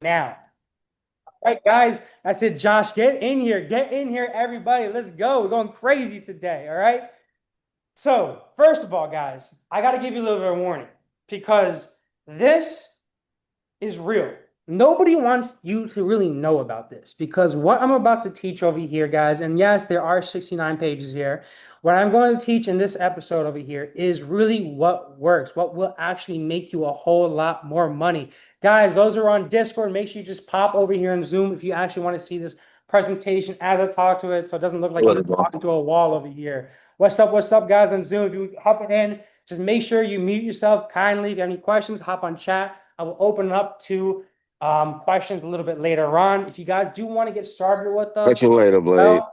now. All right, guys, I said, Josh, get in here. Get in here, everybody. Let's go. We're going crazy today. All right. So, first of all, guys, I got to give you a little bit of warning because this is real. Nobody wants you to really know about this because what I'm about to teach over here, guys, and yes, there are 69 pages here. What I'm going to teach in this episode over here is really what works, what will actually make you a whole lot more money. Guys, those are on Discord. Make sure you just pop over here on Zoom if you actually want to see this presentation as I talk to it so it doesn't look like I'm talking to a wall over here. What's up, guys, on Zoom? If you hop in, just make sure you mute yourself kindly. If you have any questions, hop on chat. I will open it up to questions a little bit later on. If you guys do want to get started with us, Catch you later, Blade. well,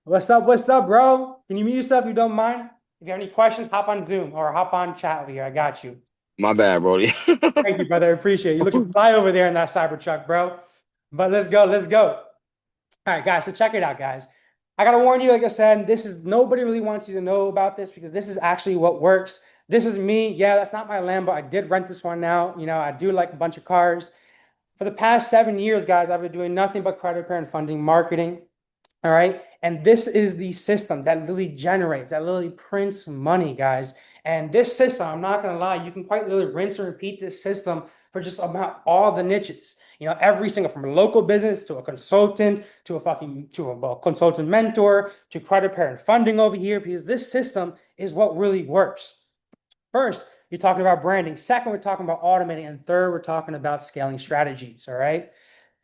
what's up, bro? Can you mute yourself if you don't mind? If you have any questions, hop on Zoom or hop on chat over here. I got you. My bad, Brody. Thank you, brother. I appreciate it. You looking fly over there in that Cybertruck, bro. But let's go, let's go. All right, guys. So check it out, guys. I gotta warn you, like I said, this is nobody really wants you to know about this because this is actually what works. This is me. Yeah, that's not my Lambo. I did rent this one out. I do like a bunch of cars. For the past 7 years, guys, I've been doing nothing but credit repair and funding marketing. All right. And this is the system that literally generates, that literally prints money, guys. And this system, I'm not going to lie, you can quite literally rinse and repeat this system for just about all the niches. Every single from a local business to a consultant to a consultant mentor to credit repair and funding over here, because this system is what really works. First, you're talking about branding. Second, we're talking about automating. And third, we're talking about scaling strategies. All right.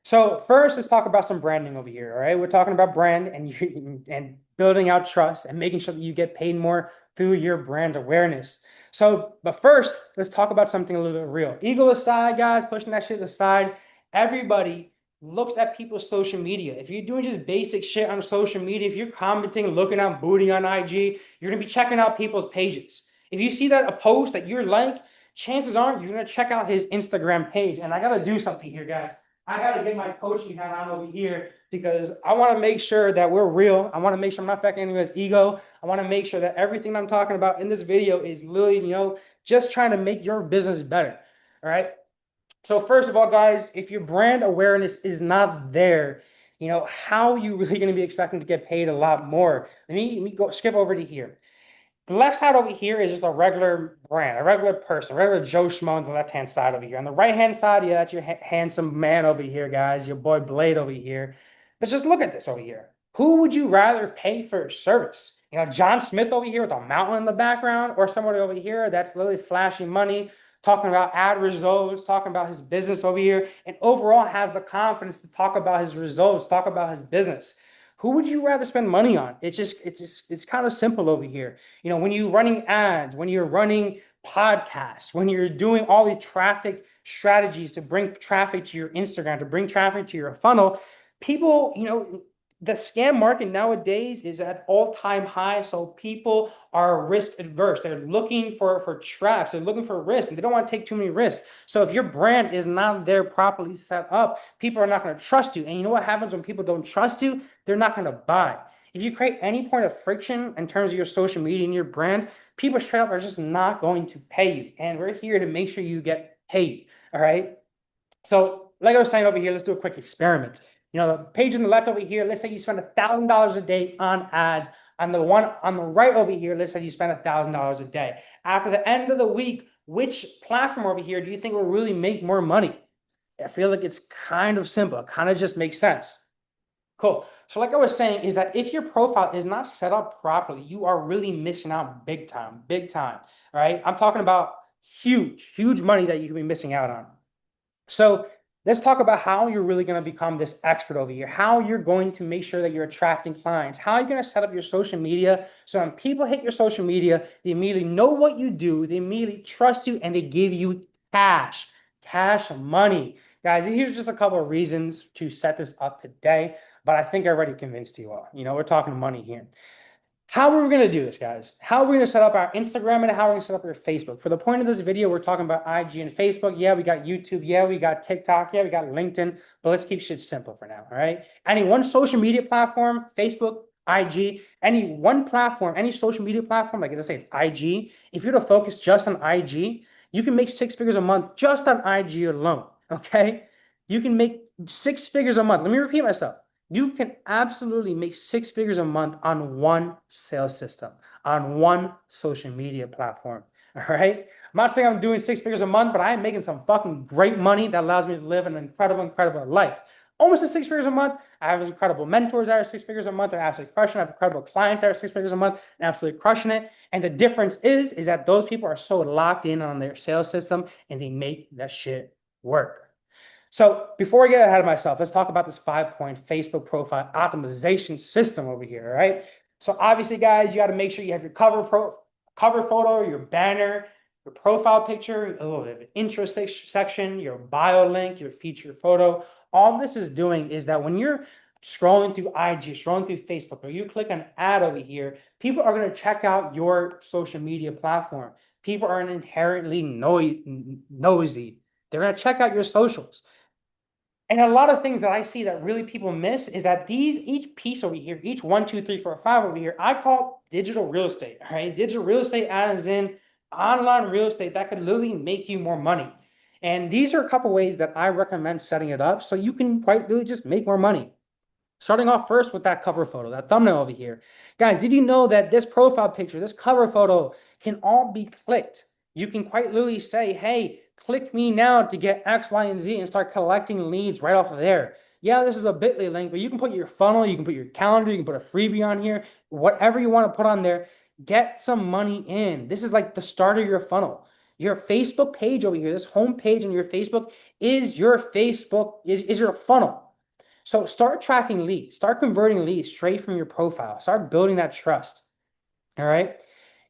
So first, let's talk about some branding over here. All right. We're talking about brand and building out trust and making sure that you get paid more through your brand awareness. So, but first, let's talk about something a little bit real. Ego aside, guys, pushing that shit aside, everybody looks at people's social media. If you're doing just basic shit on social media, if you're commenting, looking at booty on IG, you're gonna be checking out people's pages. If you see that a post that you're like, chances are you're gonna check out his Instagram page. And I gotta do something here, guys. I gotta get my coaching hat on over here because I want to make sure that we're real. I want to make sure I'm not affecting anyone's ego. I want to make sure that everything I'm talking about in this video is literally, just trying to make your business better. All right. So first of all, guys, if your brand awareness is not there, how are you really going to be expecting to get paid a lot more? Let me go skip over to here. The left side over here is just a regular brand, a regular person, a regular Joe Schmo on the left-hand side over here. On the right-hand side, yeah, that's your handsome man over here, guys, your boy Blade over here. But just look at this over here. Who would you rather pay for service? John Smith over here with a mountain in the background, or somebody over here that's literally flashing money, talking about ad results, talking about his business over here, and overall has the confidence to talk about his results, talk about his business. Who would you rather spend money on? It's kind of simple over here. When you're running ads, when you're running podcasts, when you're doing all these traffic strategies to bring traffic to your Instagram, to bring traffic to your funnel, people, the scam market nowadays is at all-time high. So people are risk adverse. They're looking for traps. They're looking for risk, and they don't want to take too many risks. So if your brand is not there properly set up, people are not going to trust you. And you know what happens when people don't trust you? They're not going to buy. If you create any point of friction in terms of your social media and your brand, people straight up are just not going to pay you. And we're here to make sure you get paid. All right. So, like I was saying over here, let's do a quick experiment. The page on the left over here, let's say you spend $1,000 a day on ads. On the one on the right over here, let's say you spend $1,000 a day. After the end of the week, which platform over here do you think will really make more money? I feel like it's kind of simple. It kind of just makes sense. Cool. So like I was saying, is that if your profile is not set up properly, you are really missing out big time, big time. All right. I'm talking about huge, huge money that you could be missing out on. So let's talk about how you're really going to become this expert over here, how you're going to make sure that you're attracting clients, how you're going to set up your social media. So when people hit your social media, they immediately know what you do, they immediately trust you, and they give you cash money. Guys, here's just a couple of reasons to set this up today, but I think I already convinced you all. We're talking money here. How are we going to do this, guys? How are we going to set up our Instagram and how are we going to set up our Facebook? For the point of this video, we're talking about IG and Facebook. Yeah, we got YouTube. Yeah, we got TikTok. Yeah, we got LinkedIn. But let's keep shit simple for now, all right? Any one social media platform, Facebook, IG, any one platform, any social media platform, like let's say it's IG. If you're to focus just on IG, you can make 6 figures a month just on IG alone, okay? You can make 6 figures a month. Let me repeat myself. You can absolutely make 6 figures a month on one sales system, on one social media platform. All right. I'm not saying I'm doing 6 figures a month, but I am making some fucking great money that allows me to live an incredible life. Almost at 6 figures a month. I have incredible mentors that are 6 figures a month. They're absolutely crushing it. I have incredible clients that are 6 figures a month and absolutely crushing it. And the difference is that those people are so locked in on their sales system and they make that shit work. So before I get ahead of myself, let's talk about this 5-point Facebook profile optimization system over here, all right? So obviously, guys, you got to make sure you have your cover photo, your banner, your profile picture, a little bit of an intro section, your bio link, your feature photo. All this is doing is that when you're scrolling through IG, scrolling through Facebook, or you click an ad over here, people are going to check out your social media platform. People are inherently nosy. They're going to check out your socials. And a lot of things that I see that really people miss is that each piece over here, each 1, 2, 3, 4, 5 over here, I call digital real estate. All right, digital real estate as in online real estate that could literally make you more money. And these are a couple ways that I recommend setting it up so you can quite really just make more money. Starting off first with that cover photo, that thumbnail over here. Guys, did you know that this profile picture, this cover photo can all be clicked? You can quite literally say, hey, click me now to get X, Y, and Z and start collecting leads right off of there. Yeah, this is a bit.ly link, but you can put your funnel, you can put your calendar, you can put a freebie on here, whatever you want to put on there, get some money in. This is like the start of your funnel. Your Facebook page over here, this home page on your Facebook is your is your funnel. So start tracking leads, start converting leads straight from your profile, start building that trust. All right.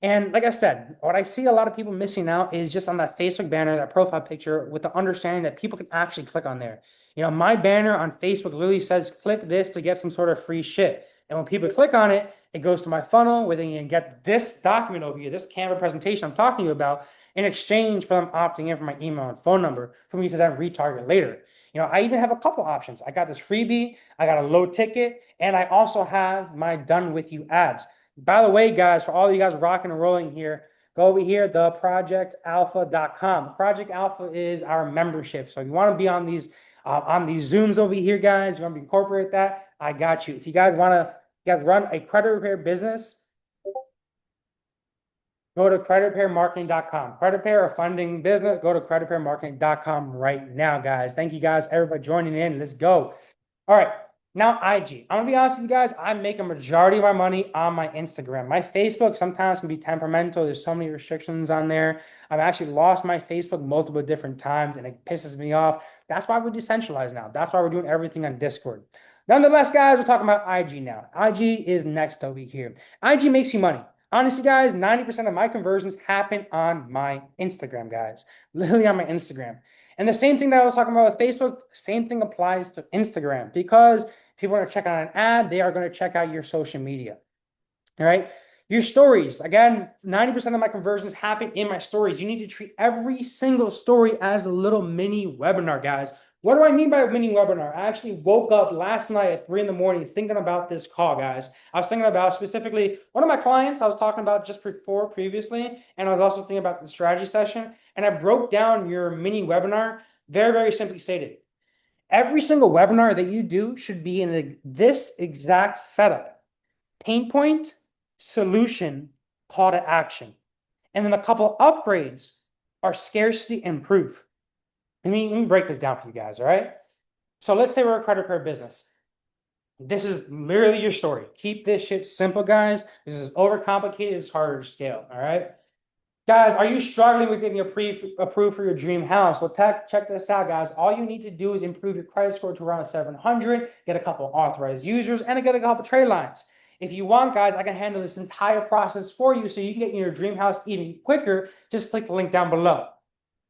And like I said, what I see a lot of people missing out is just on that Facebook banner, that profile picture, with the understanding that people can actually click on there. You know, my banner on Facebook literally says, click this to get some sort of free shit. And when people click on it, it goes to my funnel where they can get this document over here, this Canva presentation I'm talking to you about, in exchange for them opting in for my email and phone number for me to then retarget later. You know, I even have a couple options. I got this freebie, I got a low ticket, and I also have my done with you ads. By the way, guys, for all of you guys rocking and rolling here, go over here, theprojectalpha.com. Project Alpha is our membership. So if you want to be on these Zooms over here, guys, you want to incorporate that, I got you. If you guys want to run a credit repair business, go to creditrepairmarketing.com. Credit repair or funding business, go to creditrepairmarketing.com right now, guys. Thank you guys, everybody joining in. Let's go. All right. Now, IG. I'm going to be honest with you guys. I make a majority of my money on my Instagram. My Facebook sometimes can be temperamental. There's so many restrictions on there. I've actually lost my Facebook multiple different times, and it pisses me off. That's why we're decentralized now. That's why we're doing everything on Discord. Nonetheless, guys, we're talking about IG now. IG is next over here. IG makes you money. Honestly, guys, 90% of my conversions happen on my Instagram, guys. Literally on my Instagram. And the same thing that I was talking about with Facebook, same thing applies to Instagram, because people are going to check out an ad, they are going to check out your social media. All right. Your stories, again, 90% of my conversions happen in my stories. You need to treat every single story as a little mini webinar, guys. What do I mean by a mini webinar? I actually woke up last night at 3 a.m. thinking about this call, guys. I was thinking about specifically one of my clients I was talking about just previously, and I was also thinking about the strategy session, and I broke down your mini webinar very, very simply stated. Every single webinar that you do should be in this exact setup: pain point, solution, call to action. And then a couple upgrades are scarcity and proof. Let me break this down for you guys, all right? So let's say we're a credit repair business. This is literally your story. Keep this shit simple, guys. This is overcomplicated. It's harder to scale, all right? Guys, are you struggling with getting approved for your dream house? Well, check this out, guys. All you need to do is improve your credit score to around 700, get a couple authorized users, and get a couple trade lines. If you want, guys, I can handle this entire process for you so you can get in your dream house even quicker. Just click the link down below.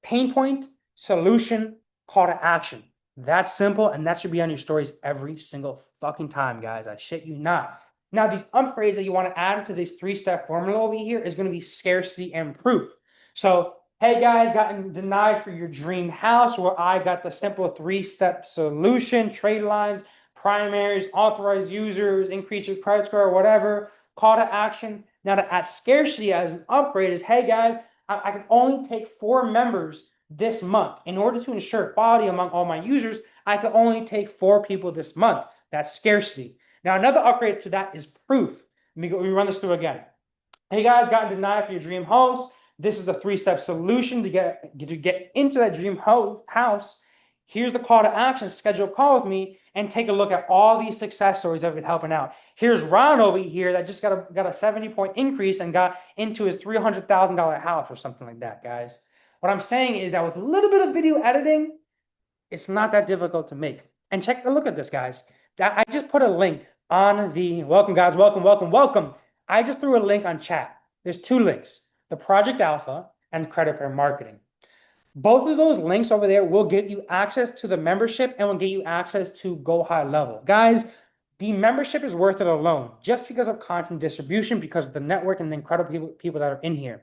Pain point, solution, call to action. That's simple, and that should be on your stories every single fucking time, guys. I shit you not. Now, these upgrades that you want to add to this 3-step formula over here is going to be scarcity and proof. So, hey guys, gotten denied for your dream house, where I got the simple 3-step solution: trade lines, primaries, authorized users, increase your credit score, whatever, call to action. Now, to add scarcity as an upgrade is, hey guys, I can only take 4 members this month. In order to ensure quality among all my users, I could only take 4 people this month. That's scarcity. Now, another upgrade to that is proof. Let me run this through again. Hey guys, gotten denied for your dream house. This is the 3-step solution to get into that dream house. Here's the call to action. Schedule a call with me and take a look at all these success stories that have been helping out. Here's Ron over here that just got a 70-point increase and got into his $300,000 house or something like that, guys. What I'm saying is that with a little bit of video editing, it's not that difficult to make. And check a look at this, guys. I just put a link on the welcome, guys. Welcome. I just threw a link on chat. There's 2 links, the Project Alpha and Credit Pair Marketing. Both of those links over there will get you access to the membership and will get you access to Go High Level. Guys, the membership is worth it alone just because of content distribution, because of the network and the incredible people that are in here.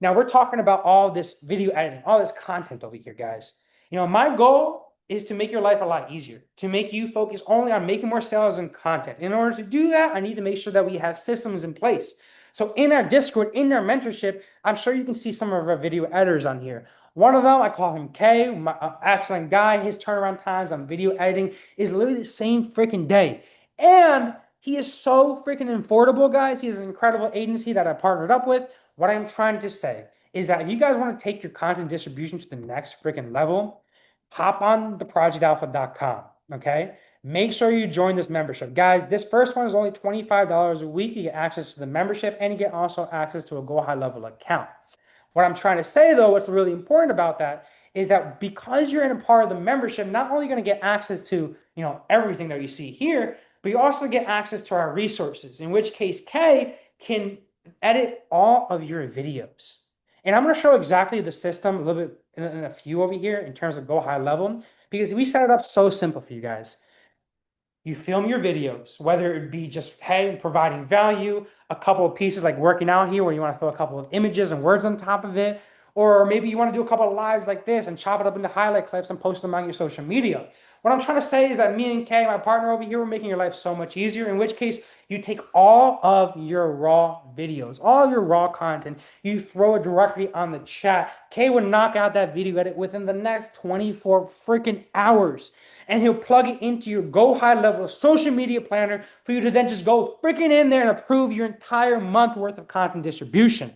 Now we're talking about all this video editing, all this content over here, guys. My goal is to make your life a lot easier, to make you focus only on making more sales and content. In order to do that, I need to make sure that we have systems in place. So in our Discord, in our mentorship, I'm sure you can see some of our video editors on here. One of them, I call him Kay, my excellent guy. His turnaround times on video editing is literally the same freaking day. And he is so freaking affordable, guys. He is an incredible agency that I partnered up with. What I'm trying to say is that if you guys want to take your content distribution to the next freaking level, hop on theprojectalpha.com, okay? Make sure you join this membership. Guys, this first one is only $25 a week. You get access to the membership and you get also access to a Go High Level account. What I'm trying to say, though, what's really important about that is that because you're in a part of the membership, not only going to get access to everything that you see here, but you also get access to our resources, in which case Kay can edit all of your videos. And I'm going to show exactly the system a little bit in a few over here in terms of Go High Level, because we set it up so simple for you guys. You film your videos, whether it be just, hey, providing value, a couple of pieces like working out here where you want to throw a couple of images and words on top of it, or maybe you want to do a couple of lives like this and chop it up into highlight clips and post them on your social media. What I'm trying to say is that me and Kay, my partner over here, we're making your life so much easier, in which case you take all of your raw videos, all of your raw content, you throw it directly on the chat. Kay would knock out that video edit within the next 24 freaking hours. And he'll plug it into your Go High Level social media planner for you to then just go freaking in there and approve your entire month worth of content distribution.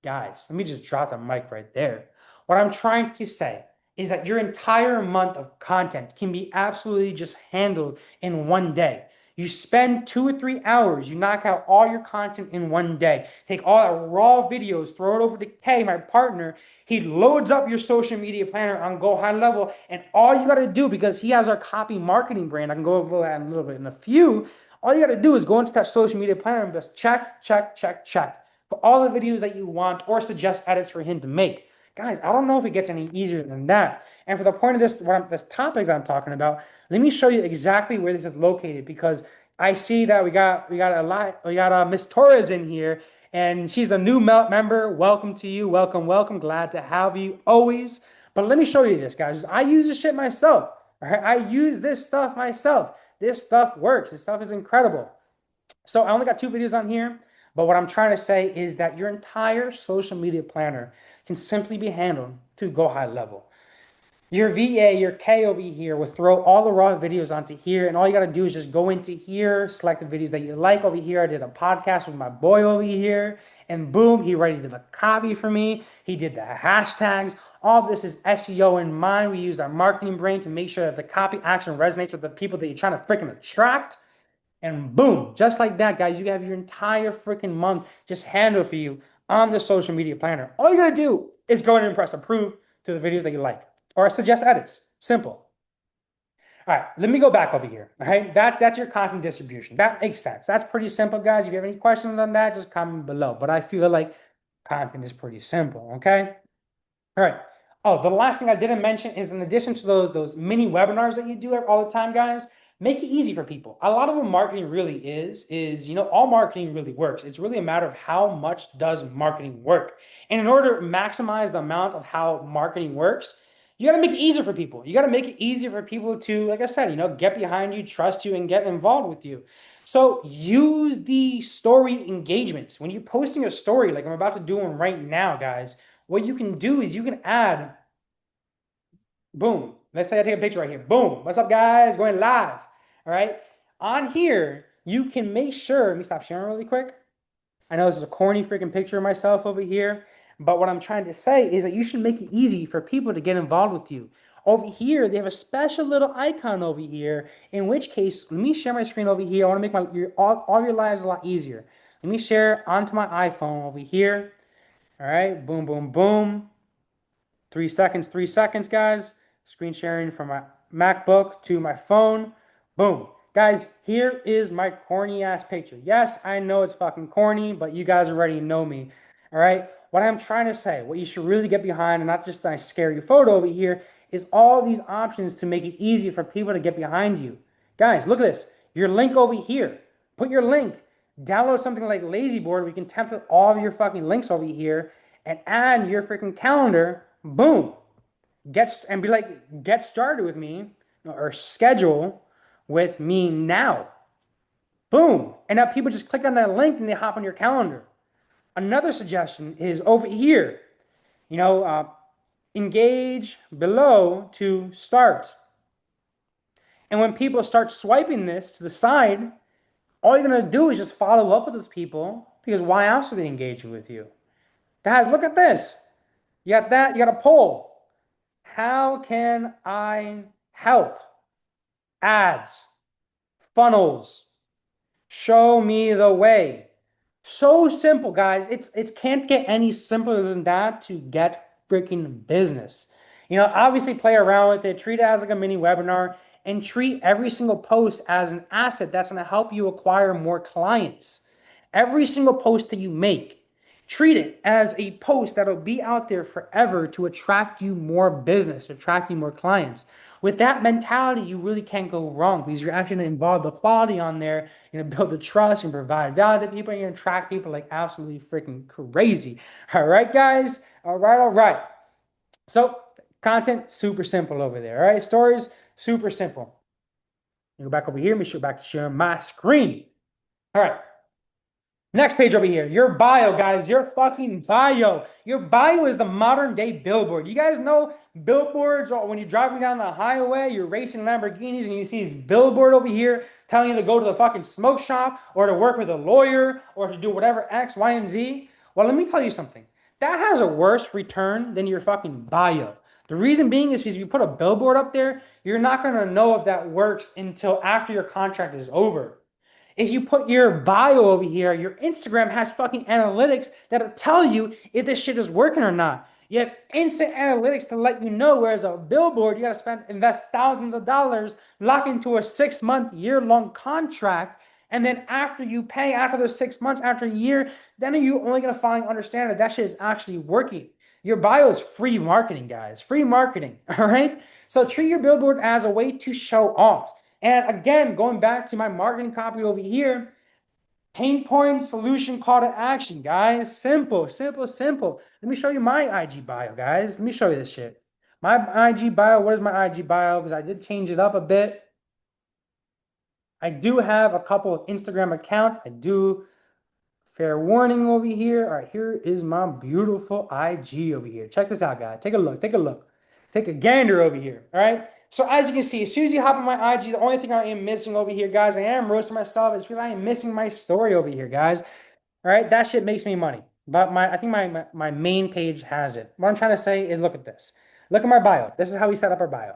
Guys, let me just drop the mic right there. What I'm trying to say is that your entire month of content can be absolutely just handled in one day. You spend 2 or 3 hours, you knock out all your content in one day. Take all our raw videos, throw it over to Kay, my partner. He loads up your social media planner on Go High Level, and all you got to do, because he has our copy marketing brand, I can go over that in a little bit in a few, all you got to do is go into that social media planner and just check for all the videos that you want or suggest edits for him to make. Guys, I don't know if it gets any easier than that. And for the point of this topic that I'm talking about, let me show you exactly where this is located, because I see that we got Miss Torres in here, and she's a new member. Welcome to you. Welcome. Glad to have you always. But let me show you this, guys. I use this shit myself. All right? I use this stuff myself. This stuff works. This stuff is incredible. So I only got 2 videos on here. But what I'm trying to say is that your entire social media planner can simply be handled through Go High Level. Your VA, your K over here will throw all the raw videos onto here, and all you got to do is just go into here, select the videos that you like. Over here, I did a podcast with my boy over here, and boom, he already did the copy for me. He did the hashtags. All this is SEO in mind. We use our marketing brain to make sure that the copy action resonates with the people that you're trying to freaking attract. And boom, just like that, guys, you have your entire freaking month just handled for you on the social media planner. All you gotta do is go ahead and press approve to the videos that you like, or suggest edits. Simple. All right, let me go back over here. All right, that's your content distribution. That makes sense. That's pretty simple, guys. If you have any questions on that, just comment below. But I feel like content is pretty simple. Okay. All right. Oh, the last thing I didn't mention is, in addition to those mini webinars that you do all the time, guys, make it easy for people. A lot of what marketing really is all marketing really works. It's really a matter of how much does marketing work. And in order to maximize the amount of how marketing works, you got to make it easier for people. You got to make it easier for people to, like I said, get behind you, trust you, and get involved with you. So use the story engagements. When you're posting a story, like I'm about to do one right now, guys, what you can do is you can add, boom. Let's say I take a picture right here. Boom. What's up, guys? Going live. All right. On here, you can make sure, let me stop sharing really quick. I know this is a corny freaking picture of myself over here, but what I'm trying to say is that you should make it easy for people to get involved with you. Over here, they have a special little icon over here, in which case, let me share my screen over here. I want to make all your lives a lot easier. Let me share onto my iPhone over here. All right, boom, boom, boom. 3 seconds, guys. Screen sharing from my MacBook to my phone. Boom. Guys, here is my corny ass picture. Yes, I know it's fucking corny, but you guys already know me. All right. What I'm trying to say, what you should really get behind, and not just a scary photo over here, is all these options to make it easy for people to get behind you. Guys, look at this. Your link over here. Put your link. Download something like Lazyboard. We can template all of your fucking links over here and add your freaking calendar. Boom. Be like, get started with me or schedule with me now. Boom. And now people just click on that link and they hop on your calendar. Another suggestion is over here, engage below to start. And when people start swiping this to the side, all you're going to do is just follow up with those people, because why else are they engaging with you? Guys, look at this. You got that. You got a poll. How can I help? Ads, funnels, show me the way. So simple, guys. It can't get any simpler than that to get freaking business. Obviously play around with it, treat it as like a mini webinar, and treat every single post as an asset that's going to help you acquire more clients. Every single post that you make, treat it as a post that'll be out there forever to attract you more business, to attract you more clients. With that mentality, you really can't go wrong, because you're actually going to involve the quality on there. You're going to build the trust and provide value to people. And you're going to attract people like absolutely freaking crazy. All right, guys. All right. All right. So content, super simple over there. All right. Stories, super simple. You go back over here. Make sure back to sharing my screen. All right. Next page over here, your bio, guys, your fucking bio. Your bio is the modern day billboard. You guys know billboards, or when you're driving down the highway, you're racing Lamborghinis and you see this billboard over here telling you to go to the fucking smoke shop or to work with a lawyer or to do whatever X, Y, and Z. Well, let me tell you something. That has a worse return than your fucking bio. The reason being is because if you put a billboard up there, you're not going to know if that works until after your contract is over. If you put your bio over here, your Instagram has fucking analytics that'll tell you if this shit is working or not. You have instant analytics to let you know, whereas a billboard, you got to invest thousands of dollars, lock into a 6-month, year-long contract, and then after you pay, after those 6 months, after a year, then you're only going to finally understand that that shit is actually working. Your bio is free marketing, guys. Free marketing, all right? So treat your billboard as a way to show off. And again, going back to my marketing copy over here, pain point, solution, call to action, guys. Simple, simple, simple. Let me show you my IG bio, guys. Let me show you this shit. My IG bio, what is my IG bio? Because I did change it up a bit. I do have a couple of Instagram accounts. I do. Fair warning over here. All right, here is my beautiful IG over here. Check this out, guys. Take a look. Take a look. Take a gander over here. All right. So as you can see, as soon as you hop on my IG, the only thing I am missing over here, guys, I am roasting myself, is because I am missing my story over here, guys. All right. That shit makes me money. But I think my main page has it. What I'm trying to say is, look at this. Look at my bio. This is how we set up our bio.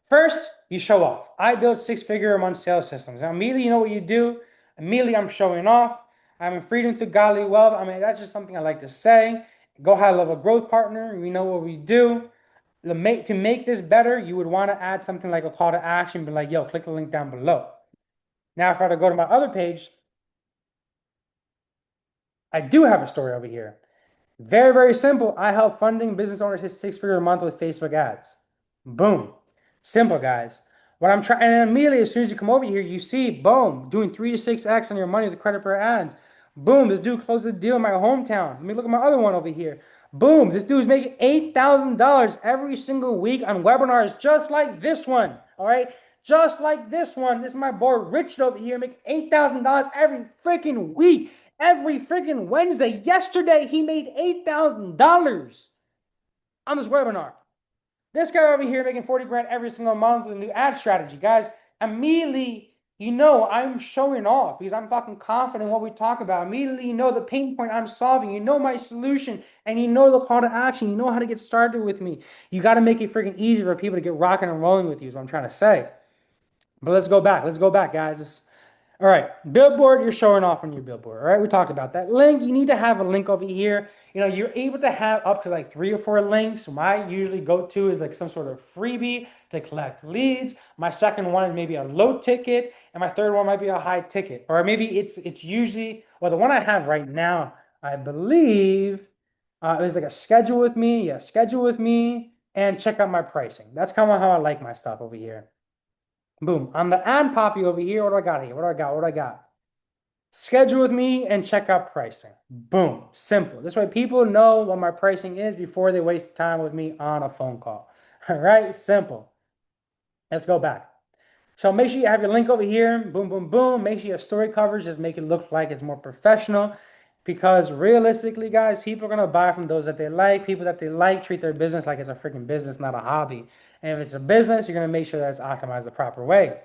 First, you show off. I build 6-figure a month sales systems. Now, immediately, you know what you do? Immediately, I'm showing off. I'm in freedom through godly wealth. I mean, that's just something I like to say. Go high level growth partner. We know what we do. To make this better, you would want to add something like a call to action, be like, yo, click the link down below. Now, if I were to go to my other page, I do have a story over here. Very, very simple. I help funding business owners hit 6-figure a month with Facebook ads. Boom. Simple, guys. What I'm trying, and immediately as soon as you come over here, you see, boom, doing 3 to 6x on your money with credit per ads. Boom, this dude closed the deal in my hometown. Let me look at my other one over here. Boom, this dude's making $8,000 every single week on webinars just like this one. All right, just like this one. This is my boy Richard over here making $8,000 every freaking week. every freaking Wednesday. Yesterday, he made $8,000 on this webinar. This guy over here making 40 grand every single month with a new ad strategy. Guys, immediately, I'm showing off because I'm fucking confident in what we talk about. Immediately, the pain point I'm solving. You know my solution and you know the call to action. You know how to get started with me. You got to make it freaking easy for people to get rocking and rolling with you is what I'm trying to say. But let's go back. Let's go back, guys. All right, billboard, you're showing off on your billboard. All right, we talked about that. Link, you need to have a link over here. You're able to have up to like 3 or 4 links. My usually go to is like some sort of freebie to collect leads. My second one is maybe a low ticket, and my third one might be a high ticket. Or maybe it's usually, well, the one I have right now, I believe, it was like a schedule with me. Yeah, schedule with me and check out my pricing. That's kind of how I like my stuff over here. Boom. On the ad copy over here, what do I got here? What do I got? What do I got? Schedule with me and check out pricing. Boom. Simple. This way people know what my pricing is before they waste time with me on a phone call. All right. Simple. Let's go back. So make sure you have your link over here. Boom, boom, boom. Make sure you have story coverage. Just make it look like it's more professional. Because realistically, guys, people are going to buy from those that they like. People that they like treat their business like it's a freaking business, not a hobby. And if it's a business, you're going to make sure that it's optimized the proper way.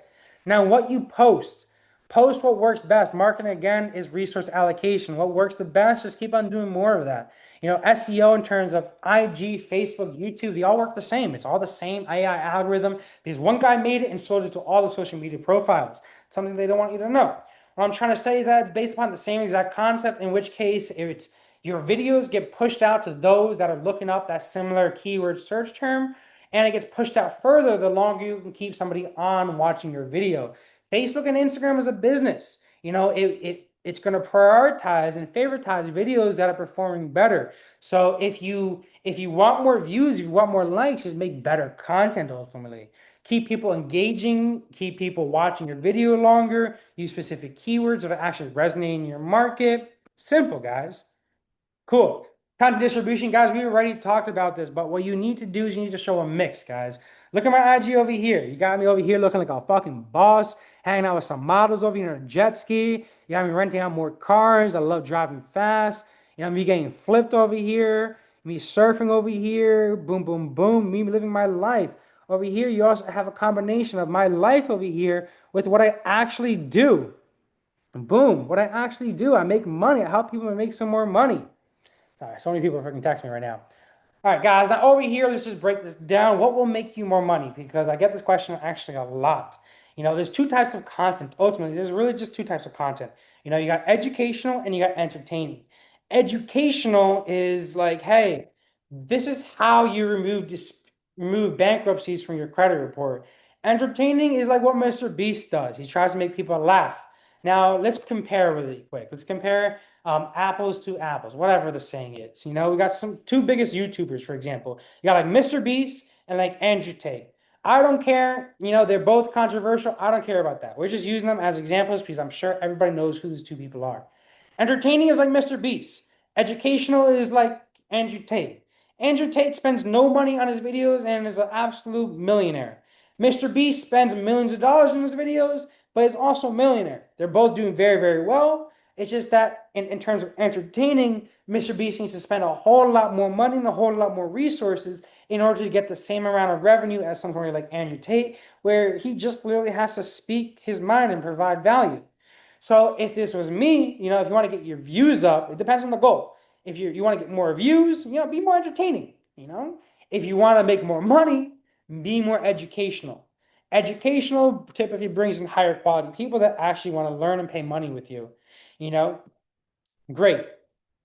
Now, what you post what works best. Marketing, again, is resource allocation. What works the best, just keep on doing more of that. SEO in terms of IG, Facebook, YouTube, they all work the same. It's all the same AI algorithm because one guy made it and sold it to all the social media profiles. It's something they don't want you to know. What I'm trying to say is that it's based upon the same exact concept, in which case it's your videos get pushed out to those that are looking up that similar keyword search term, and it gets pushed out further the longer you can keep somebody on watching your video. Facebook and Instagram is a business. It's going to prioritize and favoritize videos that are performing better. So if you want more views, if you want more likes, just make better content ultimately. Keep people engaging, keep people watching your video longer, use specific keywords that are actually resonating in your market. Simple, guys. Cool. Content distribution, guys, we already talked about this, but what you need to do is you need to show a mix, guys. Look at my IG over here. You got me over here looking like a fucking boss, hanging out with some models over here on a jet ski. You got me renting out more cars. I love driving fast. Me getting flipped over here, me surfing over here, boom, boom, boom, me living my life. Over here, you also have a combination of my life over here with what I actually do. Boom, what I actually do. I make money. I help people make some more money. All right, so many people are freaking texting me right now. All right, guys, now over here, let's just break this down. What will make you more money? Because I get this question actually a lot. There's 2 types of content. Ultimately, there's really just 2 types of content. You got educational and you got entertaining. Educational is like, hey, this is how you remove bankruptcies from your credit report. Entertaining is like what Mr. Beast does. He tries to make people laugh. Now, let's compare really quick. Let's compare apples to apples, whatever the saying is. We got some 2 biggest YouTubers, for example. You got like Mr. Beast and like Andrew Tate. I don't care. They're both controversial. I don't care about that. We're just using them as examples because I'm sure everybody knows who these 2 people are. Entertaining is like Mr. Beast. Educational is like Andrew Tate. Andrew Tate spends no money on his videos and is an absolute millionaire. Mr. Beast spends millions of dollars in his videos, but is also a millionaire. They're both doing very, very well. It's just that in terms of entertaining, Mr. Beast needs to spend a whole lot more money and a whole lot more resources in order to get the same amount of revenue as somebody like Andrew Tate, where he just literally has to speak his mind and provide value. So if this was me, if you want to get your views up, it depends on the goal. If you want to get more views, be more entertaining. If you want to make more money, be more educational. Educational typically brings in higher quality people that actually want to learn and pay money with you. Great.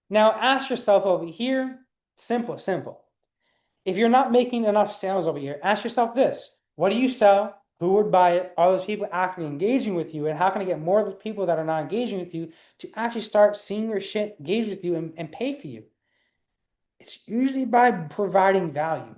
Now ask yourself over here, simple, simple. If you're not making enough sales over here, ask yourself this: what do you sell? Who would buy it? Are those people actually engaging with you? And how can I get more of the people that are not engaging with you to actually start seeing your shit, engage with you, and pay for you? It's usually by providing value.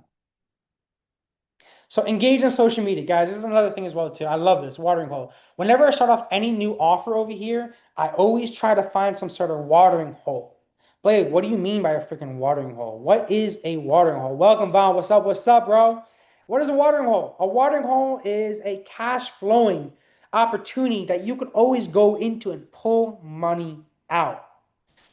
So engage on social media, guys. This is another thing as well too. I love this watering hole. Whenever I start off any new offer over here, I always try to find some sort of watering hole. Blake, what do you mean by a freaking watering hole? What is a watering hole? Welcome, Vaughn. What's up? What's up, bro? What is a watering hole? A watering hole is a cash flowing opportunity that you could always go into and pull money out.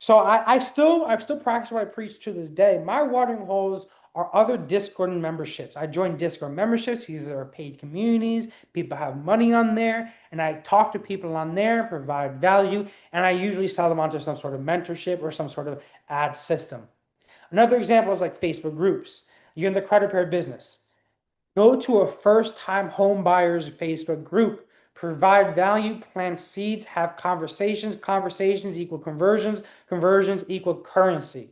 So I still practice what I preach to this day. My watering holes are other Discord memberships. I join Discord memberships. These are paid communities. People have money on there, and I talk to people on there, provide value, and I usually sell them onto some sort of mentorship or some sort of ad system. Another example is like Facebook groups. You're in the credit repair business. Go to a first time home buyers Facebook group. Provide value, plant seeds, have conversations. Conversations equal conversions. Conversions equal currency.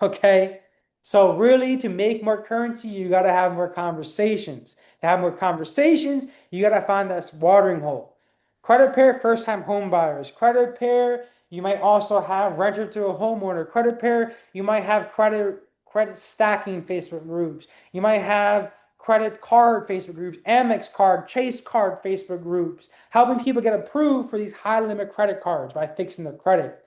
Okay? So, really, to make more currency, you got to have more conversations. To have more conversations, you got to find that watering hole. Credit repair, first time home buyers. Credit repair, you might also have renter to a homeowner. Credit repair, you might have credit stacking Facebook groups. You might have credit card Facebook groups, Amex card, Chase card Facebook groups, helping people get approved for these high limit credit cards by fixing their credit.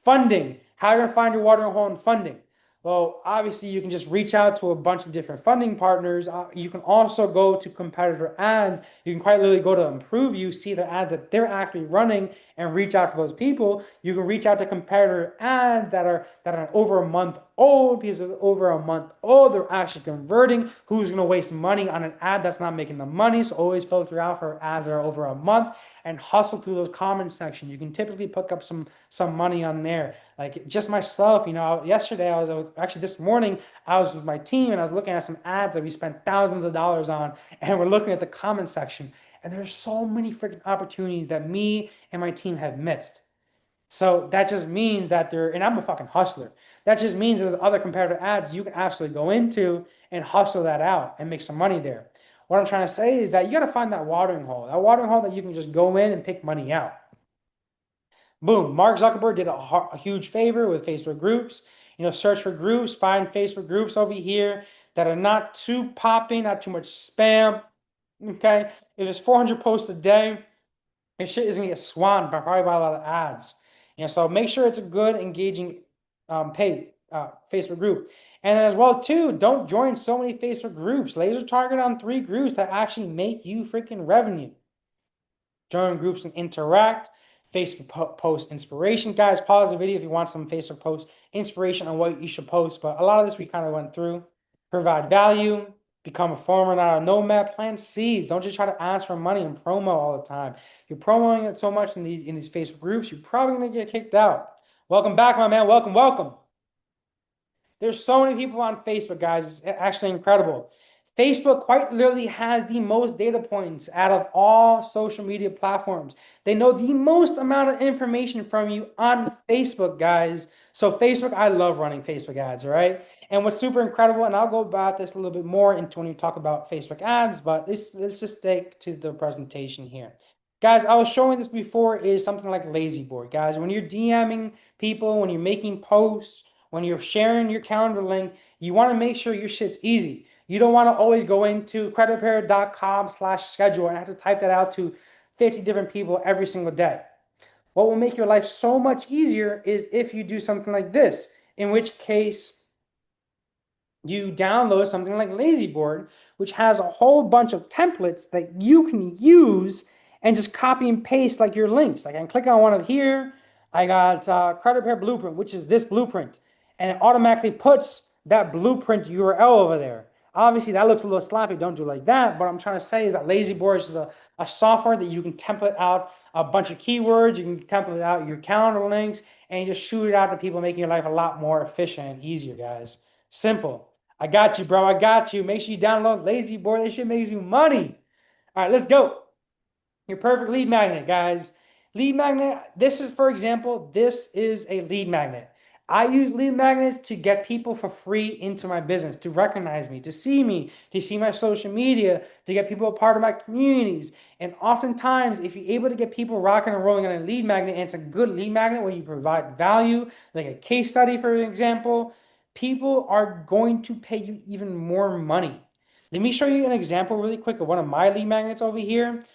Funding. How do you find your watering hole in funding? Well, obviously, you can just reach out to a bunch of different funding partners. You can also go to competitor ads. You can quite literally go to Improve You, see the ads that they're actually running, and reach out to those people. You can reach out to competitor ads that are over a month old, because over a month old, they're actually converting. Who's going to waste money on an ad that's not making the money? So always filter out for ads that are over a month and hustle through those comment section. You can typically pick up some money on there. Like just myself, yesterday actually this morning I was with my team and I was looking at some ads that we spent thousands of dollars on, and we're looking at the comment section, and there's so many freaking opportunities that me and my team have missed. So that just means that and I'm a fucking hustler. That just means that other competitive ads you can absolutely go into and hustle that out and make some money there. What I'm trying to say is that you got to find that watering hole that you can just go in and pick money out. Boom. Mark Zuckerberg did a huge favor with Facebook groups. Search for groups, find Facebook groups over here that are not too popping, not too much spam. Okay. If there's 400 posts a day, your shit is gonna get swamped probably by a lot of ads. So make sure it's a good, engaging, paid Facebook group. And then as well too, don't join so many Facebook groups. Laser target on 3 groups that actually make you freaking revenue. Join groups and interact. Facebook post inspiration. Guys, pause the video if you want some Facebook post inspiration on what you should post. But a lot of this we kind of went through. Provide value. Become a farmer, not a nomad. Plant seeds. Don't just try to ask for money and promo all the time. If you're promoting it so much in these Facebook groups, you're probably gonna get kicked out. Welcome back, my man. Welcome, welcome. There's so many people on Facebook, guys. It's actually incredible. Facebook quite literally has the most data points out of all social media platforms. They know the most amount of information from you on Facebook, guys. So Facebook, I love running Facebook ads, all right? And what's super incredible, and I'll go about this a little bit more into when we talk about Facebook ads, but let's just stick to the presentation here. Guys, I was showing this before, is something like Lazy Board. Guys, when you're DMing people, when you're making posts, when you're sharing your calendar link, you want to make sure your shit's easy. You don't want to always go into creditrepair.com/schedule and have to type that out to 50 different people every single day. What will make your life so much easier is if you do something like this, in which case you download something like Lazyboard, which has a whole bunch of templates that you can use and just copy and paste like your links. Like I can click on one of here. I got credit repair blueprint, which is this blueprint, and it automatically puts that blueprint URL over there. Obviously, that looks a little sloppy. Don't do it like that. But what I'm trying to say is that Lazyboard is a software that you can template out a bunch of keywords. You can template out your calendar links, and you just shoot it out to people, making your life a lot more efficient and easier, guys. Simple. I got you, bro. I got you. Make sure you download Lazyboard. That shit makes you money. All right, let's go. Your perfect lead magnet, guys. Lead magnet, this is, for example, this is a lead magnet. I use lead magnets to get people for free into my business, to recognize me, to see my social media, to get people a part of my communities. And oftentimes, if you're able to get people rocking and rolling on a lead magnet, and it's a good lead magnet where you provide value, like a case study, for example, people are going to pay you even more money. Let me show you an example really quick of one of my lead magnets over here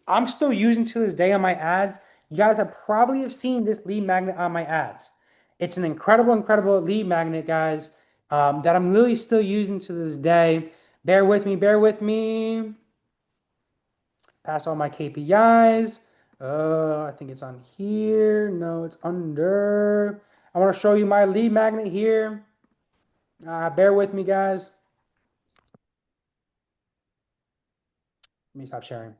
I'm still using to this day on my ads. You guys have probably have seen this lead magnet on my ads. It's an incredible, incredible lead magnet, guys, that I'm literally still using to this day. Bear with me, bear with me. Pass all my KPIs. I think it's on here. No, it's under. I want to show you my lead magnet here. Bear with me, guys. Let me stop sharing.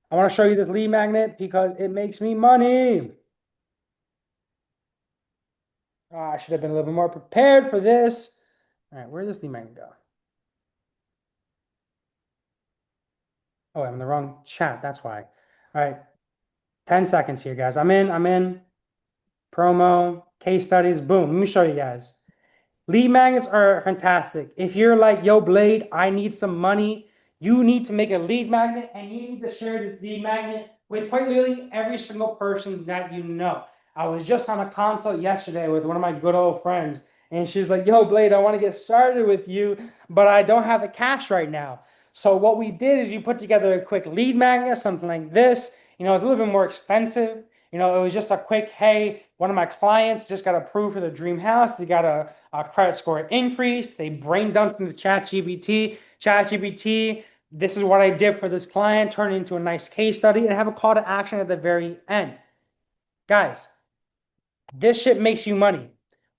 I want to show you this lead magnet because it makes me money. I should have been a little bit more prepared for this. All right, where did this lead magnet go? Oh, I'm in the wrong chat. That's why. All right, 10 seconds here, guys. I'm in. Promo, case studies. Boom. Let me show you guys. Lead magnets are fantastic. If you're like, yo, Blade, I need some money, you need to make a lead magnet and you need to share this lead magnet with quite literally every single person that you know. I was just on a consult yesterday with one of my good old friends, and she's like, yo, Blade, I want to get started with you, but I don't have the cash right now. So what we did is we put together a quick lead magnet, something like this. It's a little bit more expensive. It was just a quick, hey, one of my clients just got approved for the dream house. They got a credit score increase. They brain dumped into ChatGPT. ChatGPT, this is what I did for this client, turn it into a nice case study and have a call to action at the very end. Guys, this shit makes you money.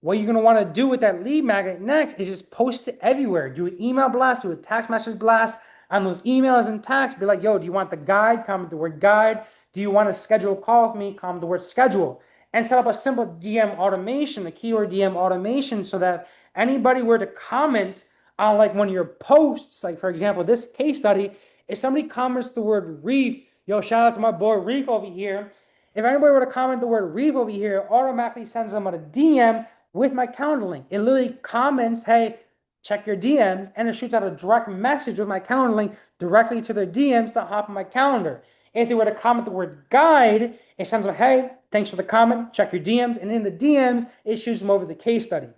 What you're going to want to do with that lead magnet next is just post it everywhere. Do an email blast, do a text message blast on those emails and texts. Be like, yo, do you want the guide? Comment the word guide. Do you want to schedule a call with me? Comment the word schedule. And set up a simple DM automation, a keyword DM automation, so that anybody were to comment on like one of your posts, like for example, this case study, if somebody comments the word reef, yo, shout out to my boy Reef over here. If anybody were to comment the word Reef over here, it automatically sends them a DM with my calendar link. It literally comments, hey, check your DMs, and it shoots out a direct message with my calendar link directly to their DMs to hop on my calendar. If they were to comment the word guide, it sends them, hey, thanks for the comment, check your DMs, and in the DMs, it shoots them over the case study.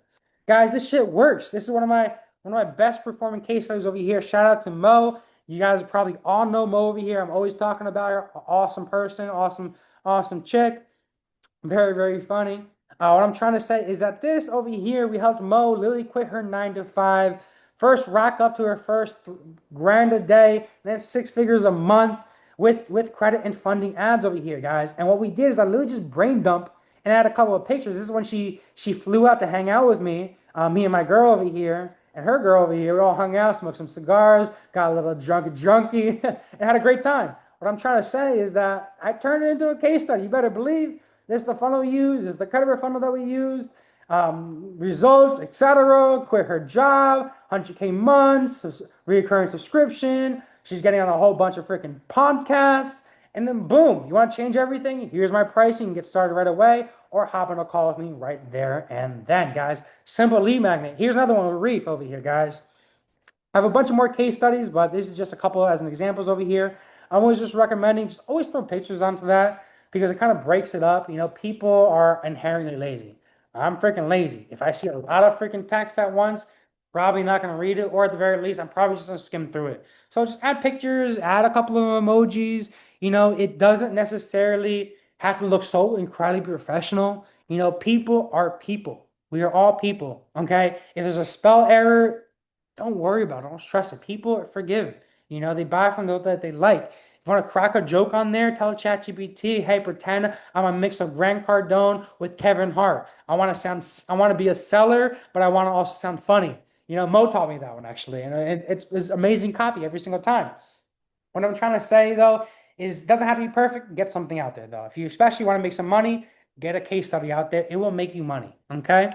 Guys, this shit works. This is one of my best performing case studies over here. Shout out to Mo. You guys probably all know Mo over here. I'm always talking about her. Awesome person, awesome chick. Very, very funny. What I'm trying to say is that this over here, we helped Mo literally quit her 9 to 5, first rack up to her first grand a day, then 6 figures a month with credit and funding ads over here, guys. And what we did is I literally just brain dump and add a couple of pictures. This is when she flew out to hang out with me, me and my girl over here. And her girl over here, we all hung out, smoked some cigars, got a little drunky, and had a great time. What I'm trying to say is that I turned it into a case study. You better believe this is the funnel we use. This is the creditor funnel that we used. Results, etc. Quit her job, 100K months, recurring subscription. She's getting on a whole bunch of freaking podcasts. And then boom, you want to change everything? Here's my pricing. You can get started right away or hop on a call with me right there and then, guys. Simple lead magnet. Here's another one with Reef over here, guys. I have a bunch of more case studies, but this is just a couple as an examples over here. I'm always just recommending, just always throw pictures onto that because it kind of breaks it up. People are inherently lazy. I'm freaking lazy. If I see a lot of freaking text at once, probably not going to read it, or at the very least, I'm probably just going to skim through it. So just add pictures, add a couple of emojis. It doesn't necessarily have to look so incredibly professional. People are people. We are all people, okay? If there's a spell error, don't worry about it. Don't stress it. People are forgiving. They buy from those that they like. If you want to crack a joke on there, tell ChatGPT, hey, pretend I'm a mix of Grant Cardone with Kevin Hart. I want to be a seller, but I want to also sound funny. Mo taught me that one actually, and it's amazing copy every single time. What I'm trying to say though is, it doesn't have to be perfect. Get something out there though. If you especially want to make some money, get a case study out there. It will make you money. Okay,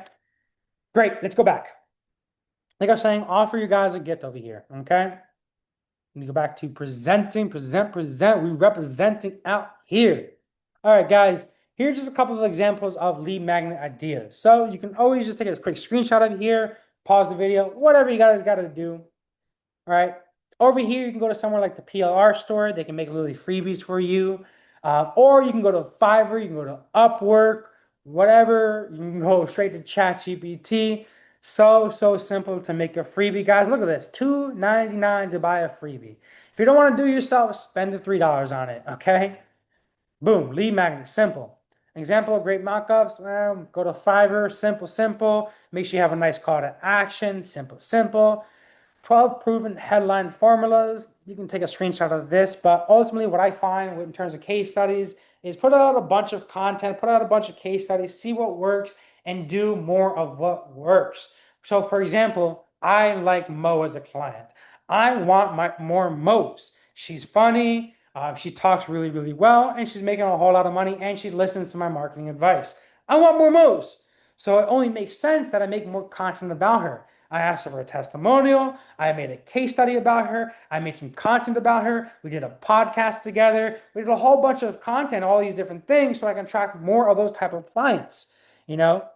great. Let's go back. Like I was saying, offer you guys a gift over here. Okay, let me go back to presenting, present. We representing out here. All right, guys. Here's just a couple of examples of lead magnet ideas. So you can always just take a quick screenshot of here, pause the video, whatever you guys got to do. All right. Over here, you can go to somewhere like the PLR store. They can make literally freebies for you. Or you can go to Fiverr, you can go to Upwork, whatever. You can go straight to ChatGPT. So simple to make a freebie. Guys, look at this. $2.99 to buy a freebie. If you don't want to do it yourself, spend the $3 on it, okay? Boom, lead magnet, simple. Example of great mockups, well, go to Fiverr, simple. Make sure you have a nice call to action, simple. 12 proven headline formulas. You can take a screenshot of this, but ultimately what I find in terms of case studies is put out a bunch of content, put out a bunch of case studies, see what works, and do more of what works. So for example, I like Mo as a client. I want more Mo's. She's funny, she talks really, really well, and she's making a whole lot of money, and she listens to my marketing advice. I want more Mo's. So it only makes sense that I make more content about her. I asked her for a testimonial. I made a case study about her. I made some content about her. We did a podcast together. We did a whole bunch of content, all these different things, so I can attract more of those type of clients. You know,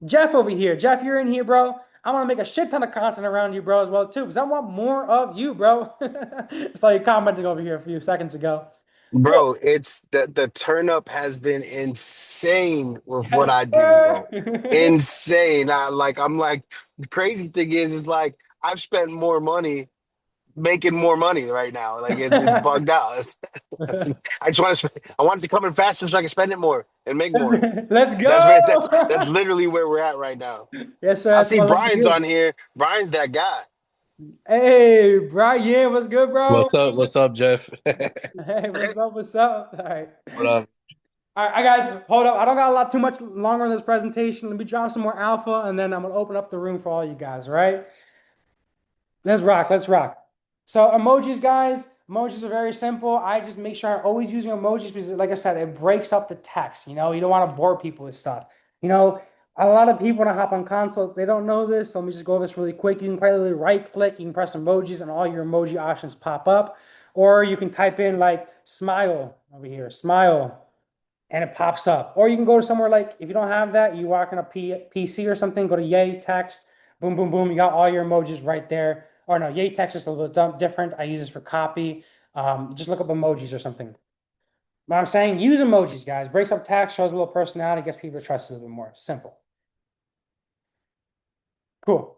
Jeff over here. Jeff, you're in here, bro. I want to make a shit ton of content around you, bro, as well, too, because I want more of you, bro. I saw you commenting over here a few seconds ago. Cool. Bro, it's the turn up has been insane with what Yes, I do, bro. sir. Insane. I'm like, the crazy thing is like I've spent more money making more money right now. Like it's bugged out. I just want to I want it to come in faster so I can spend it more and make more. Let's That's go. where that's literally where we're at right now. Yes, sir. I That's see what I love to Brian's hear. on here. Brian's that guy. Hey, Brian, what's good, bro? What's up? What's up, Jeff? Hey, what's up? What's up? All right. What up? All right, guys, hold up. I don't got a lot too much longer in this presentation. Let me drop some more alpha, and then I'm gonna open up the room for all you guys, all right? Let's rock. Let's rock. So emojis, guys. Emojis are very simple. I just make sure I'm always using emojis because, like I said, it breaks up the text. You know, you don't want to bore people with stuff. You know, a lot of people when I hop on consoles, they don't know this. So let me just go over this really quick. You can quite literally right click, you can press emojis, and all your emoji options pop up. Or you can type in like smile over here, smile, and it pops up. Or you can go to somewhere like, if you don't have that, you walk in a PC or something, go to Yay Text, boom, boom, boom. You got all your emojis right there. Or no, Yay Text is a little different. I use this for copy. Just look up emojis or something. What I'm saying, use emojis, guys. Breaks up text, shows a little personality, gets people to trust you a little bit more. Simple. Cool.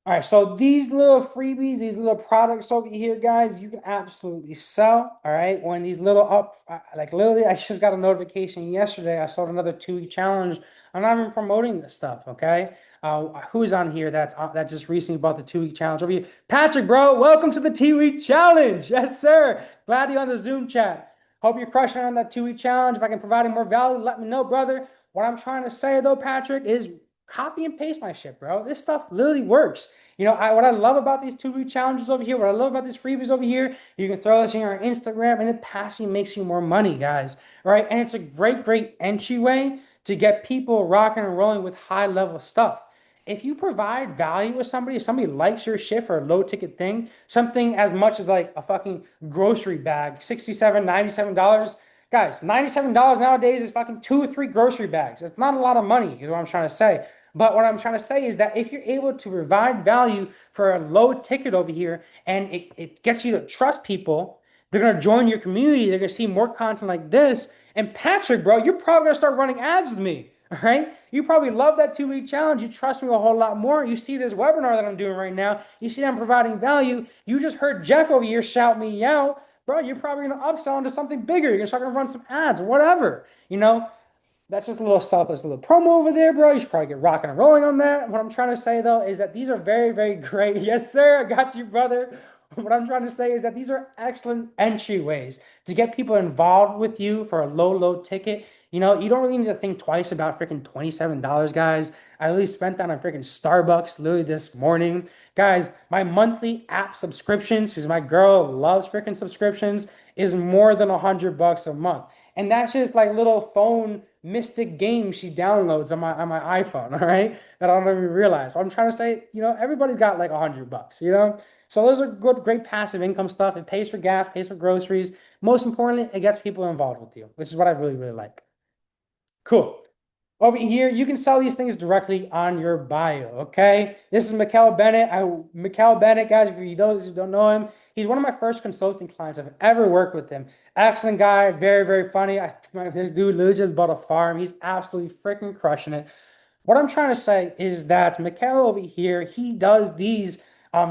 All right, so these little freebies, these little products over here, guys, you can absolutely sell. All right, when these little like literally, I just got a notification yesterday. I sold another 2-week challenge. I'm not even promoting this stuff. Okay, who's on here that just recently bought the 2-week challenge over here? Patrick, bro, welcome to the 2-week challenge. Yes, sir. Glad you're on the Zoom chat. Hope you're crushing on that 2-week challenge. If I can provide more value, let me know, brother. What I'm trying to say though, Patrick, is copy and paste my shit, bro. This stuff literally works. You know, what I love about these 2-week challenges over here, what I love about these freebies over here, you can throw this in your Instagram and it passively makes you more money, guys. All right. And it's a great, great entryway to get people rocking and rolling with high level stuff. If you provide value with somebody, if somebody likes your shit for a low ticket thing, something as much as like a fucking grocery bag, $67, $97. Guys, $97 nowadays is fucking 2 or 3 grocery bags. It's not a lot of money, is what I'm trying to say. But what I'm trying to say is that if you're able to provide value for a low ticket over here and it gets you to trust people, they're going to join your community. They're going to see more content like this. And Patrick, bro, you're probably going to start running ads with me. All right. You probably love that 2-week challenge. You trust me a whole lot more. You see this webinar that I'm doing right now. You see that I'm providing value. You just heard Jeff over here shout me out. Bro, you're probably going to upsell into something bigger. You're going to start to run some ads, whatever. You know, that's just a little selfless little promo over there, bro. You should probably get rocking and rolling on that. What I'm trying to say, though, is that these are very, very great. Yes, sir. I got you, brother. What I'm trying to say is that these are excellent entryways to get people involved with you for a low, low ticket. You know, you don't really need to think twice about freaking $27, guys. I at least spent that on freaking Starbucks literally this morning. Guys, my monthly app subscriptions, because my girl loves freaking subscriptions, is more than $100 a month. And that's just like little phone mystic games she downloads on my iPhone, all right? That I don't even realize. What I'm trying to say, you know, everybody's got like $100, you know? So those are good, great passive income stuff. It pays for gas, pays for groceries. Most importantly, it gets people involved with you, which is what I really, really like. Cool. Over here, you can sell these things directly on your bio, okay? This is Mikkel Bennett. Mikkel Bennett, guys, for those who don't know him, he's one of my first consulting clients I've ever worked with him. Excellent guy, very, very funny. This dude literally just bought a farm. He's absolutely freaking crushing it. What I'm trying to say is that Mikkel over here, he does these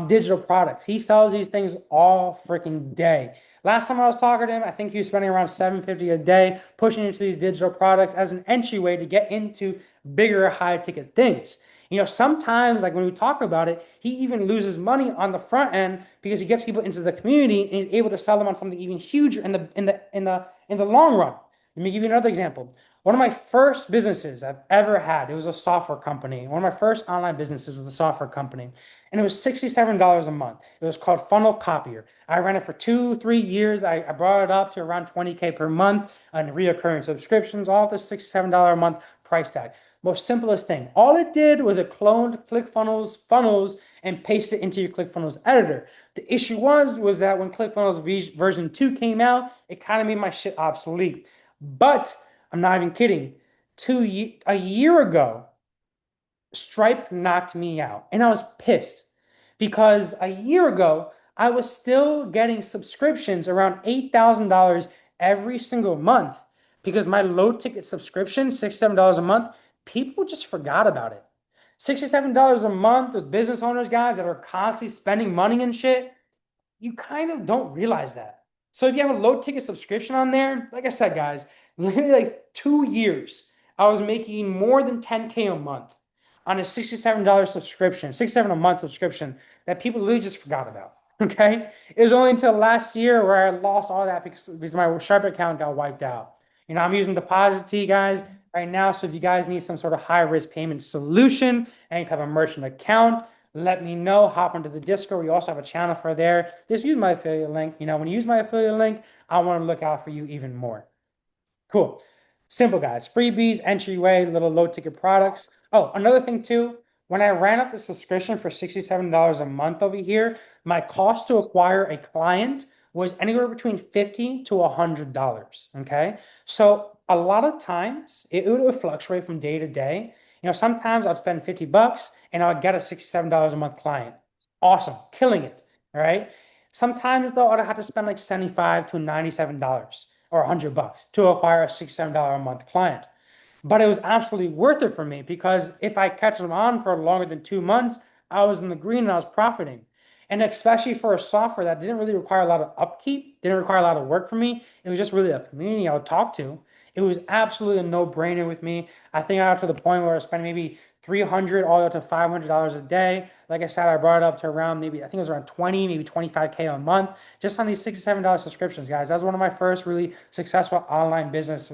digital products. He sells these things all freaking day. Last time I was talking to him, I think he was spending around $750 a day pushing into these digital products as an entryway to get into bigger high ticket things. Sometimes like when we talk about it, he even loses money on the front end because he gets people into the community and he's able to sell them on something even huger in the long run. Let me give you another example. One of my first businesses I've ever had, it was a software company. One of my first online businesses was a software company, and it was $67 a month. It was called Funnel Copier. I ran it for 2, 3 years. I brought it up to around 20K per month on reoccurring subscriptions, all the $67 a month price tag. Most simplest thing. All it did was it cloned ClickFunnels and pasted it into your ClickFunnels editor. The issue was that when ClickFunnels version 2 came out, it kind of made my shit obsolete. But I'm not even kidding. A year ago, Stripe knocked me out, and I was pissed because a year ago I was still getting subscriptions around $8,000 every single month because my low ticket subscription, $67 a month, people just forgot about it. $67 a month with business owners, guys, that are constantly spending money and shit, you kind of don't realize that. So if you have a low ticket subscription on there, like I said, guys, literally like 2 years, I was making more than 10K a month on a $67 subscription, 67 a month subscription that people really just forgot about. Okay. It was only until last year where I lost all that because my Sharp account got wiped out. I'm using Depositee, guys, right now. So if you guys need some sort of high risk payment solution, any type of merchant account, let me know. Hop into the Discord. We also have a channel for there. Just use my affiliate link. When you use my affiliate link, I want to look out for you even more. Cool. Simple, guys. Freebies, entryway, little low ticket products. Oh, another thing too. When I ran up the subscription for $67 a month over here, my cost to acquire a client was anywhere between $50 to $100. Okay. So a lot of times it would fluctuate from day to day. Sometimes I'd spend $50 and I'd get a $67 a month client. Awesome. Killing it. All right. Sometimes though, I'd have to spend like $75 to $97 or $100 to acquire a $67 a month client. But it was absolutely worth it for me because if I catch them on for longer than 2 months, I was in the green and I was profiting. And especially for a software that didn't really require a lot of upkeep, didn't require a lot of work for me. It was just really a community I would talk to. It was absolutely a no-brainer with me. I think I got to the point where I was spending maybe $300 all the way up to $500 a day. Like I said, I brought it up to around maybe, I think it was around 20, maybe 25K a month, just on these $67 subscriptions, guys. That was one of my first really successful online business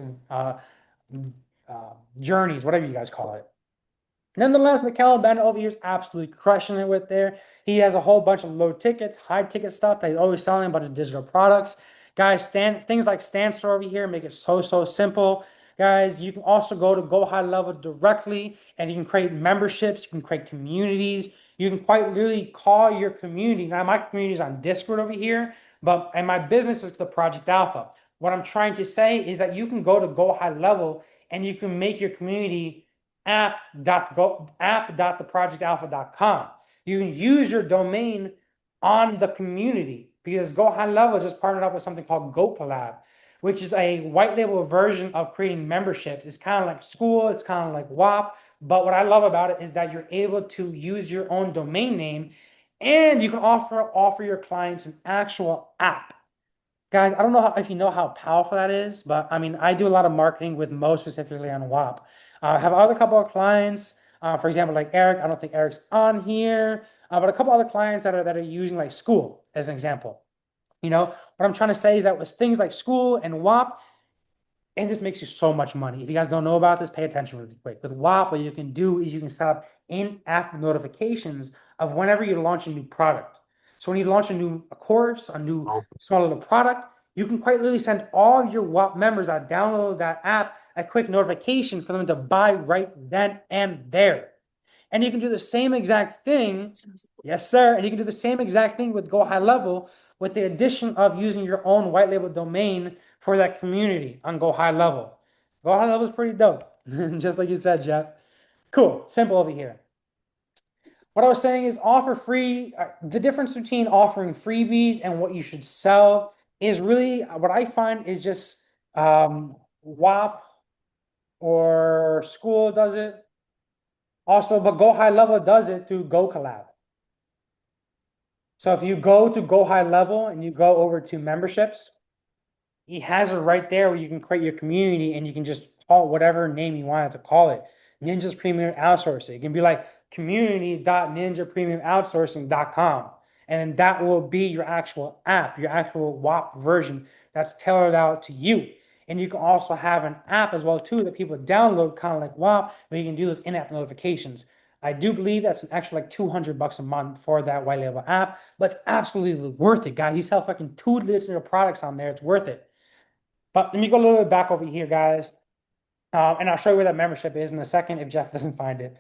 journeys, whatever you guys call it. Nonetheless, Mikel Ben over here is absolutely crushing it with there. He has a whole bunch of low tickets, high ticket stuff that he's always selling, a bunch of digital products. Guys, things like Stand Store over here make it so simple. Guys, you can also go high level directly and you can create memberships, you can create communities. You can quite literally call your community. Now, my community is on Discord over here, and my business is the Project Alpha. What I'm trying to say is that you can go high level and you can make your community app.theprojectalpha.com. You can use your domain on the community because Go High Level just partnered up with something called Go Collab, which is a white label version of creating memberships. It's kind of like school, it's kind of like WAP. But what I love about it is that you're able to use your own domain name and you can offer your clients an actual app. Guys, I don't know if you know how powerful that is, but I mean, I do a lot of marketing with Mo specifically on WAP. I have other couple of clients, for example, like Eric. I don't think Eric's on here, but a couple other clients that are using like school as an example. What I'm trying to say is that with things like school and WAP, and this makes you so much money. If you guys don't know about this, pay attention really quick. With WAP, what you can do is you can set up in-app notifications of whenever you launch a new product. So when you launch a course, a new small little product, you can quite literally send all of your WAP members that download that app a quick notification for them to buy right then and there. And you can do the same exact thing. Yes, sir. And you can do the same exact thing with Go High Level with the addition of using your own white label domain for that community on Go High Level. Go High Level is pretty dope. Just like you said, Jeff. Cool. Simple over here. What I was saying is offer free. The difference between offering freebies and what you should sell is really what I find is just WAP or school does it. Also, but Go High Level does it through Go Collab. So if you go to Go High Level and you go over to memberships, he has it right there where you can create your community and you can just call it whatever name you wanted to call it. Ninja's Premium Outsourcing. It can be like community.ninjapremiumoutsourcing.com. And that will be your actual app, your actual WAP version that's tailored out to you. And you can also have an app as well too that people download, kind of like WAP, where you can do those in-app notifications. I do believe that's an extra like $200 a month for that white label app, but it's absolutely worth it, guys. You sell fucking 2 liter products on there. It's worth it. But let me go a little bit back over here, guys. And I'll show you where that membership is in a second if Jeff doesn't find it.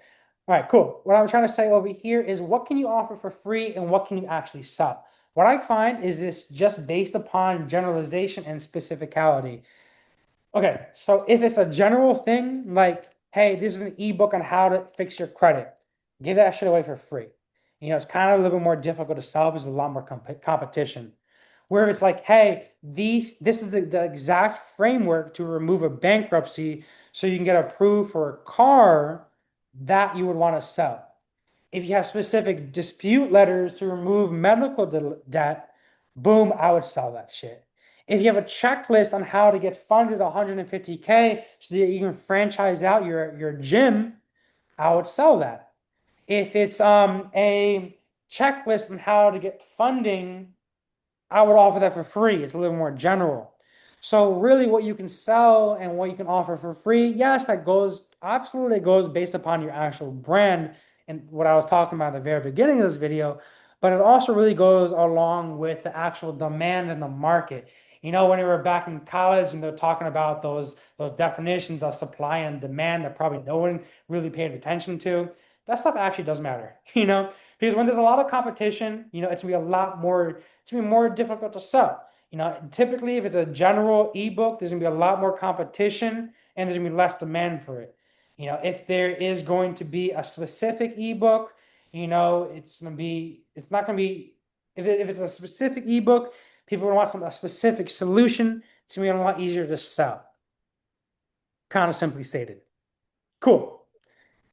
All right, cool. What I'm trying to say over here is what can you offer for free and what can you actually sell? What I find is this just based upon generalization and specificality. Okay, so if it's a general thing, like, hey, this is an ebook on how to fix your credit, give that shit away for free. It's kind of a little bit more difficult to sell because there's a lot more competition. Where it's like, hey, this is the exact framework to remove a bankruptcy so you can get approved for a car that you would want to sell. If you have specific dispute letters to remove medical debt, boom, I would sell that shit. If you have a checklist on how to get funded 150K so that you can franchise out your gym, I would sell that. If it's a checklist on how to get funding, I would offer that for free. It's a little more general. So really what you can sell and what you can offer for free, yes, that goes absolutely goes based upon your actual brand and what I was talking about at the very beginning of this video, but it also really goes along with the actual demand in the market. When we were back in college and they're talking about those definitions of supply and demand that probably no one really paid attention to, that stuff actually does matter, because when there's a lot of competition, it's gonna be a lot more it's gonna be more difficult to sell. Typically, if it's a general ebook, there's gonna be a lot more competition and there's gonna be less demand for it. If there is going to be a specific ebook, it's not gonna be, if it's a specific ebook, people want a specific solution, it's gonna be a lot easier to sell. Kind of simply stated. Cool.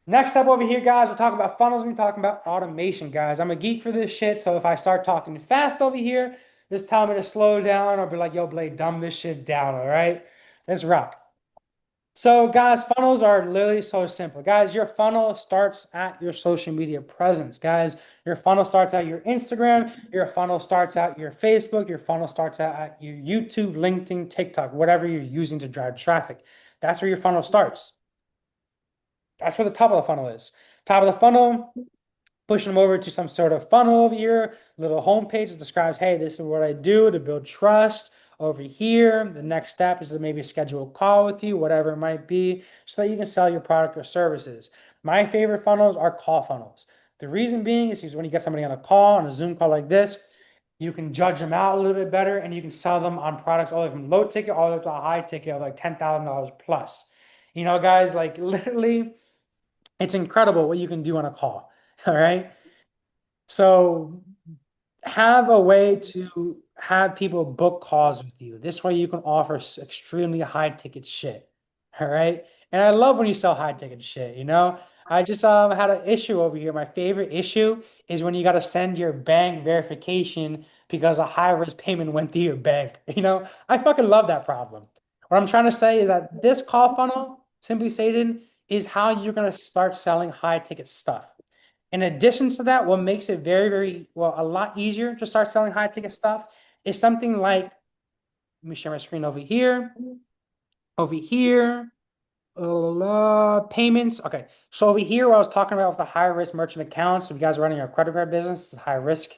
Next up over here, guys, we're talking about funnels. We're talking about automation, guys. I'm a geek for this shit, so if I start talking fast over here, just tell me to slow down or be like, yo, Blade, dumb this shit down, all right? Let's rock. So, guys, funnels are literally so simple. Guys, your funnel starts at your social media presence. Guys, your funnel starts at your Instagram. Your funnel starts at your Facebook. Your funnel starts at your YouTube, LinkedIn, TikTok, whatever you're using to drive traffic. That's where your funnel starts. That's where the top of the funnel is. Top of the funnel, pushing them over to some sort of funnel over here, little homepage that describes, hey, this is what I do to build trust. Over here, the next step is to maybe schedule a call with you, whatever it might be, so that you can sell your product or services. My favorite funnels are call funnels. The reason being is when you get somebody on a call, on a Zoom call like this, you can judge them out a little bit better and you can sell them on products all the way from low ticket all the way up to a high ticket of like $10,000 plus. Guys, like literally, it's incredible what you can do on a call. All right. So have a way to have people book calls with you. This way you can offer extremely high ticket shit. All right. And I love when you sell high ticket shit. I just had an issue over here. My favorite issue is when you got to send your bank verification because a high risk payment went through your bank. I fucking love that problem. What I'm trying to say is that this call funnel, simply stated, is how you're going to start selling high ticket stuff. In addition to that, what makes it very, very, well, a lot easier to start selling high ticket stuff is something like, let me share my screen over here, payments. Okay. So over here, what I was talking about with the high risk merchant accounts, if you guys are running a credit card business, it's high risk.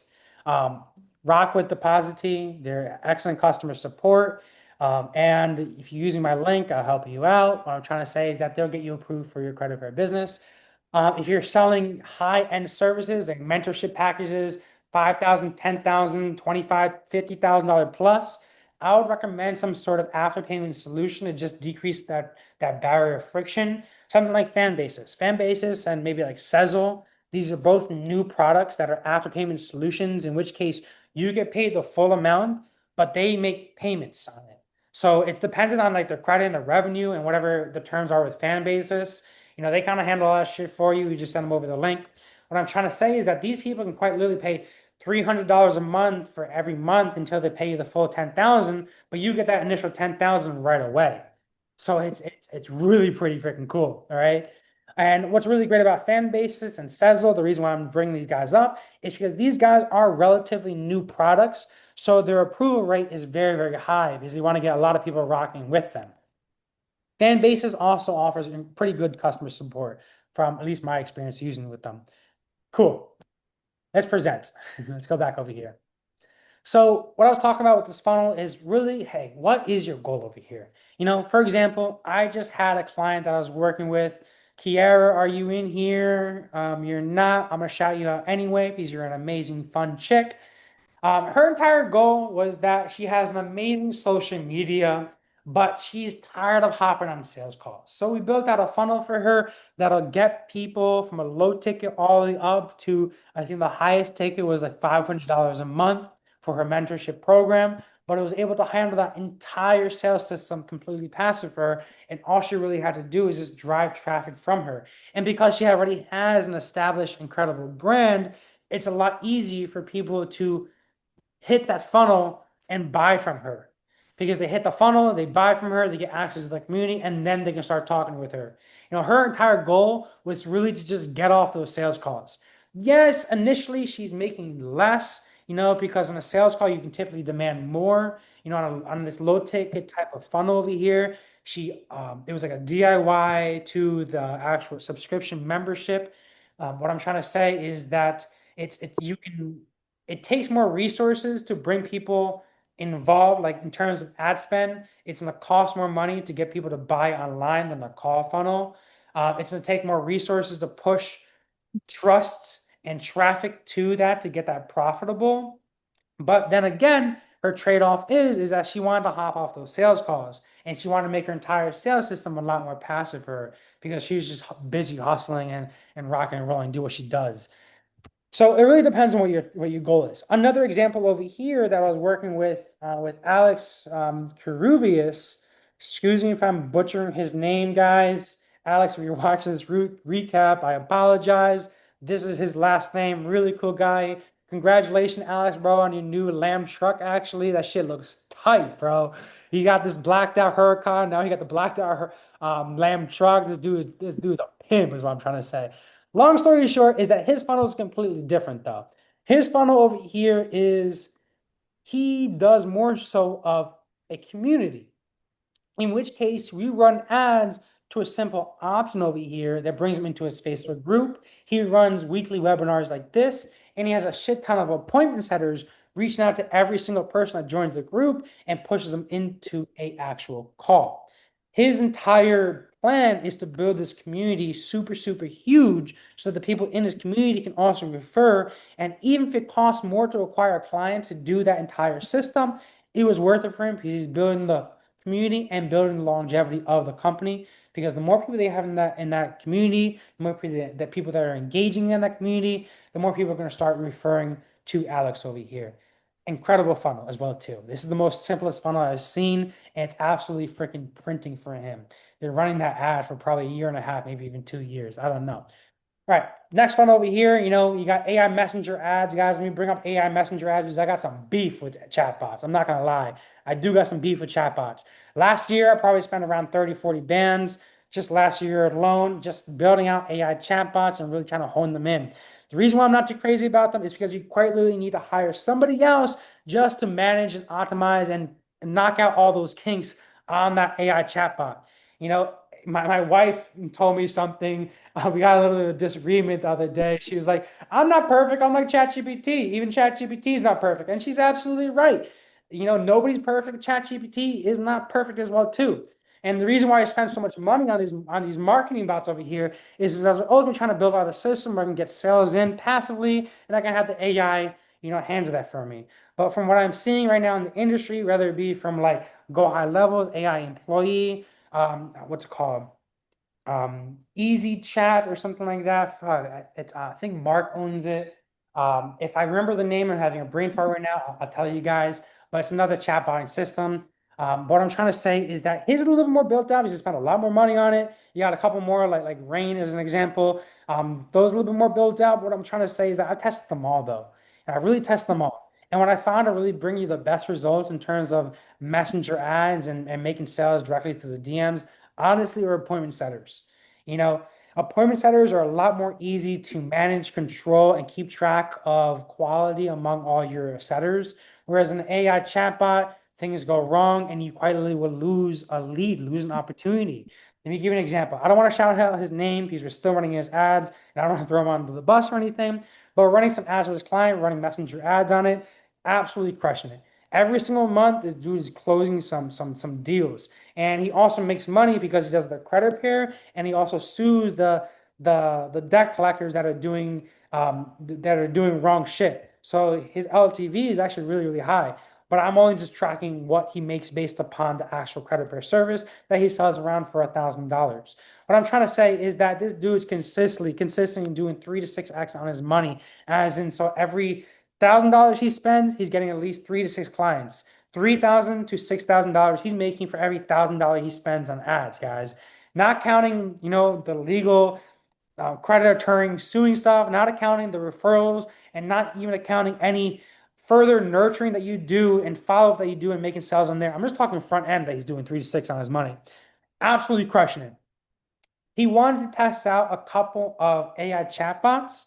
Rock with Deposity, they're excellent customer support. And if you're using my link, I'll help you out. What I'm trying to say is that they'll get you approved for your credit card business. If you're selling high-end services like mentorship packages, 5,000, 10,000, 25, $50,000 plus, I would recommend some sort of after-payment solution to just decrease that barrier of friction. Something like Fanbasis and maybe like Sezzle. These are both new products that are after-payment solutions, in which case you get paid the full amount, but they make payments on it. So it's dependent on like the credit and the revenue and whatever the terms are with Fanbasis. They kind of handle all that shit for you. You just send them over the link. What I'm trying to say is that these people can quite literally pay $300 a month for every month until they pay you the full 10,000, but you get that initial 10,000 right away. So it's really pretty freaking cool. All right. And what's really great about Fanbasis and Sezzle, the reason why I'm bringing these guys up is because these guys are relatively new products. So their approval rate is very, very high because they want to get a lot of people rocking with them. Fanbasis also offers pretty good customer support from at least my experience using with them. Cool. Let's present. Let's go back over here. So what I was talking about with this funnel is really, hey, what is your goal over here? For example, I just had a client that I was working with. Kiara, are you in here? You're not. I'm gonna shout you out anyway because you're an amazing, fun chick. Her entire goal was that she has an amazing social media, but she's tired of hopping on sales calls. So we built out a funnel for her that'll get people from a low ticket all the way up to, I think the highest ticket was like $500 a month for her mentorship program. But it was able to handle that entire sales system completely passive for her. And all she really had to do is just drive traffic from her. And because she already has an established, incredible brand, it's a lot easier for people to hit that funnel and buy from her because they hit the funnel, they buy from her, they get access to the community, and then they can start talking with her. Her entire goal was really to just get off those sales calls. Yes, initially she's making less, because on a sales call you can typically demand more. On this low ticket type of funnel over here, it was like a DIY to the actual subscription membership. What I'm trying to say is that it takes more resources to bring people involved, like in terms of ad spend. It's going to cost more money to get people to buy online than the call funnel. It's going to take more resources to push trust and traffic to that to get that profitable. But then again, her trade-off is that she wanted to hop off those sales calls and she wanted to make her entire sales system a lot more passive for her because she was just busy hustling and rocking and rolling, do what she does. So it really depends on what your goal is. Another example over here that I was working with Alex Caruvius. Excuse me if I'm butchering his name, guys. Alex, if you're watching this recap, I apologize. This is his last name. Really cool guy. Congratulations, Alex, bro, on your new Lamb truck. Actually, that shit looks tight, bro. He got this blacked out Huracan. Now he got the blacked out Lamb truck. This dude's a pimp, is what I'm trying to say. Long story short is that his funnel is completely different though. His funnel over here is he does more so of a community, in which case we run ads to a simple option over here that brings him into his Facebook group. He runs weekly webinars like this, and he has a shit ton of appointment setters reaching out to every single person that joins the group and pushes them into a actual call. His entire plan is to build this community super, super huge so the people in his community can also refer. And even if it costs more to acquire a client to do that entire system, it was worth it for him because he's building the community and building the longevity of the company. Because the more people they have in that community, the more people that are engaging in that community, the more people are going to start referring to Alex over here. Incredible funnel as well too. This is the most simplest funnel I've seen, and it's absolutely freaking printing for him. They're running that ad for probably a year and a half, maybe even 2 years. I don't know. All right, next one over here, you got AI messenger ads. Guys, let me bring up AI messenger ads because I got some beef with chatbots. I'm not going to lie. I do got some beef with chatbots. Last year, I probably spent around 30, 40 bands just last year alone, just building out AI chatbots and really trying to hone them in. The reason why I'm not too crazy about them is because you quite literally need to hire somebody else just to manage and optimize and knock out all those kinks on that AI chatbot. You know, my wife told me something. We got a little bit of a disagreement the other day. She was like, I'm not perfect. I'm like ChatGPT. Even ChatGPT is not perfect. And she's absolutely right. Nobody's perfect. ChatGPT is not perfect as well, too. And the reason why I spend so much money on these marketing bots over here is because I was ultimately trying to build out a system where I can get sales in passively, and I can have the AI, handle that for me. But from what I'm seeing right now in the industry, whether it be from like Go High Levels, AI employee, what's it called? Easy Chat or something like that. I think Mark owns it. If I remember the name, I'm having a brain fart right now. I'll tell you guys. But it's another chatbot system. What I'm trying to say is that his is a little more built out. He's spent a lot more money on it. You got a couple more, like Rain as an example. Those a little bit more built out. What I'm trying to say is that I tested them all though, and I really test them all. And what I found to really bring you the best results in terms of messenger ads and making sales directly through the DMs, honestly, are appointment setters. You know, Appointment setters are a lot more easy to manage, control, and keep track of quality among all your setters. Whereas an AI chatbot, things go wrong and you quite literally will lose a lead, lose an opportunity. Let me give you an example. I don't want to shout out his name because we're still running his ads, and I don't want to throw him under the bus or anything, but we're running some ads with his client, running messenger ads on it, absolutely crushing it. Every single month, this dude is closing some deals, and he also makes money because he does the credit repair, and he also sues the debt collectors that are doing wrong shit. So his LTV is actually really high. But I'm only just tracking what he makes based upon the actual credit repair service that he sells around for $1,000. What I'm trying to say is that this dude is consistently doing 3 to 6x on his money, as in so every $1,000 he spends, he's getting at least 3 to 6 clients. $3,000 to $6,000 he's making for every $1,000 he spends on ads, guys. Not counting, the legal credit attorney suing stuff, not accounting the referrals, and not even accounting any further nurturing that you do and follow up that you do and making sales on there. I'm just talking front end that he's doing 3 to 6 on his money. Absolutely crushing it. He wanted to test out a couple of AI chatbots,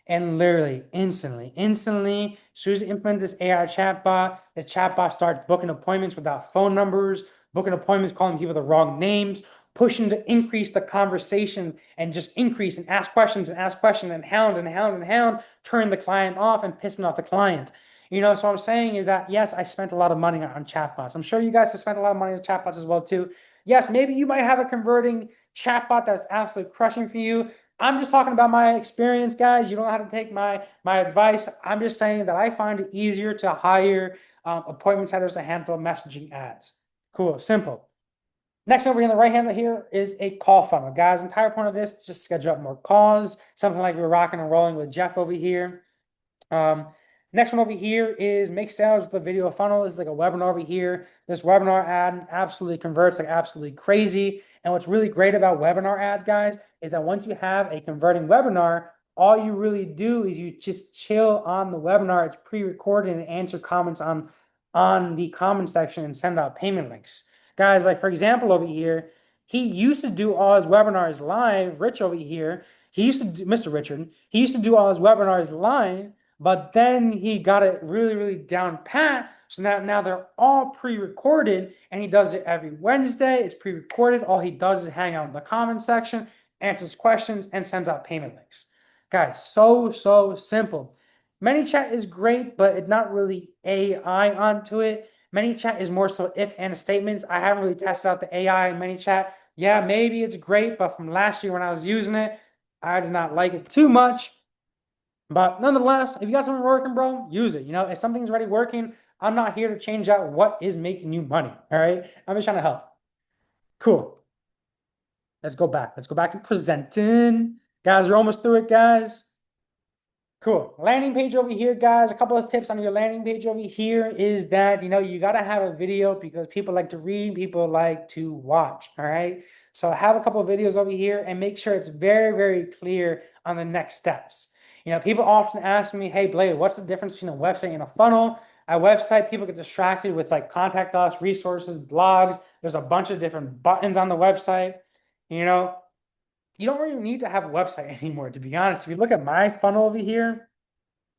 and literally instantly, as soon as he implemented this AI chatbot, the chatbot starts booking appointments without phone numbers, booking appointments, calling people the wrong names, pushing to increase the conversation and just increase and ask questions and hound, turn the client off and pissing off the client. So what I'm saying is that, yes, I spent a lot of money on chatbots. I'm sure you guys have spent a lot of money on chatbots as well, too. Yes, maybe you might have a converting chatbot that's absolutely crushing for you. I'm just talking about my experience, guys. You don't have to take my advice. I'm just saying that I find it easier to hire appointment setters to handle messaging ads. Cool, simple. Next over here on the right hand here is a call funnel. Guys, the entire point of this is just schedule up more calls, something like we're rocking and rolling with Jeff over here. Next one over here is make sales with a video funnel. This is like a webinar over here. This webinar ad absolutely converts like absolutely crazy. And what's really great about webinar ads, guys, is that once you have a converting webinar, all you really do is you just chill on the webinar. It's pre-recorded and answer comments on the comment section and send out payment links. Guys, like for example, over here, he used to do all his webinars live. Rich over here, Mr. Richard, he used to do all his webinars live, but then he got it really down pat. So now they're all pre-recorded, and he does it every Wednesday. It's pre-recorded. All he does is hang out in the comment section, answers questions, and sends out payment links. Guys, so simple. ManyChat is great, but it's not really AI onto it. ManyChat is more so if and statements. I haven't really tested out the AI in ManyChat. Yeah, maybe it's great, but from last year when I was using it, I did not like it too much. But nonetheless, if you got something working, bro, use it. If something's already working, I'm not here to change out what is making you money. All right. I'm just trying to help. Cool. Let's go back. Let's go back to presenting. Guys, we're almost through it, guys. Cool. Landing page over here, guys. A couple of tips on your landing page over here is that, you got to have a video because people like to read, people like to watch. All right. So have a couple of videos over here and make sure it's very clear on the next steps. People often ask me, hey, Blade, what's the difference between a website and a funnel? A website, people get distracted with like contact us, resources, blogs. There's a bunch of different buttons on the website. You don't really need to have a website anymore, to be honest. If you look at my funnel over here,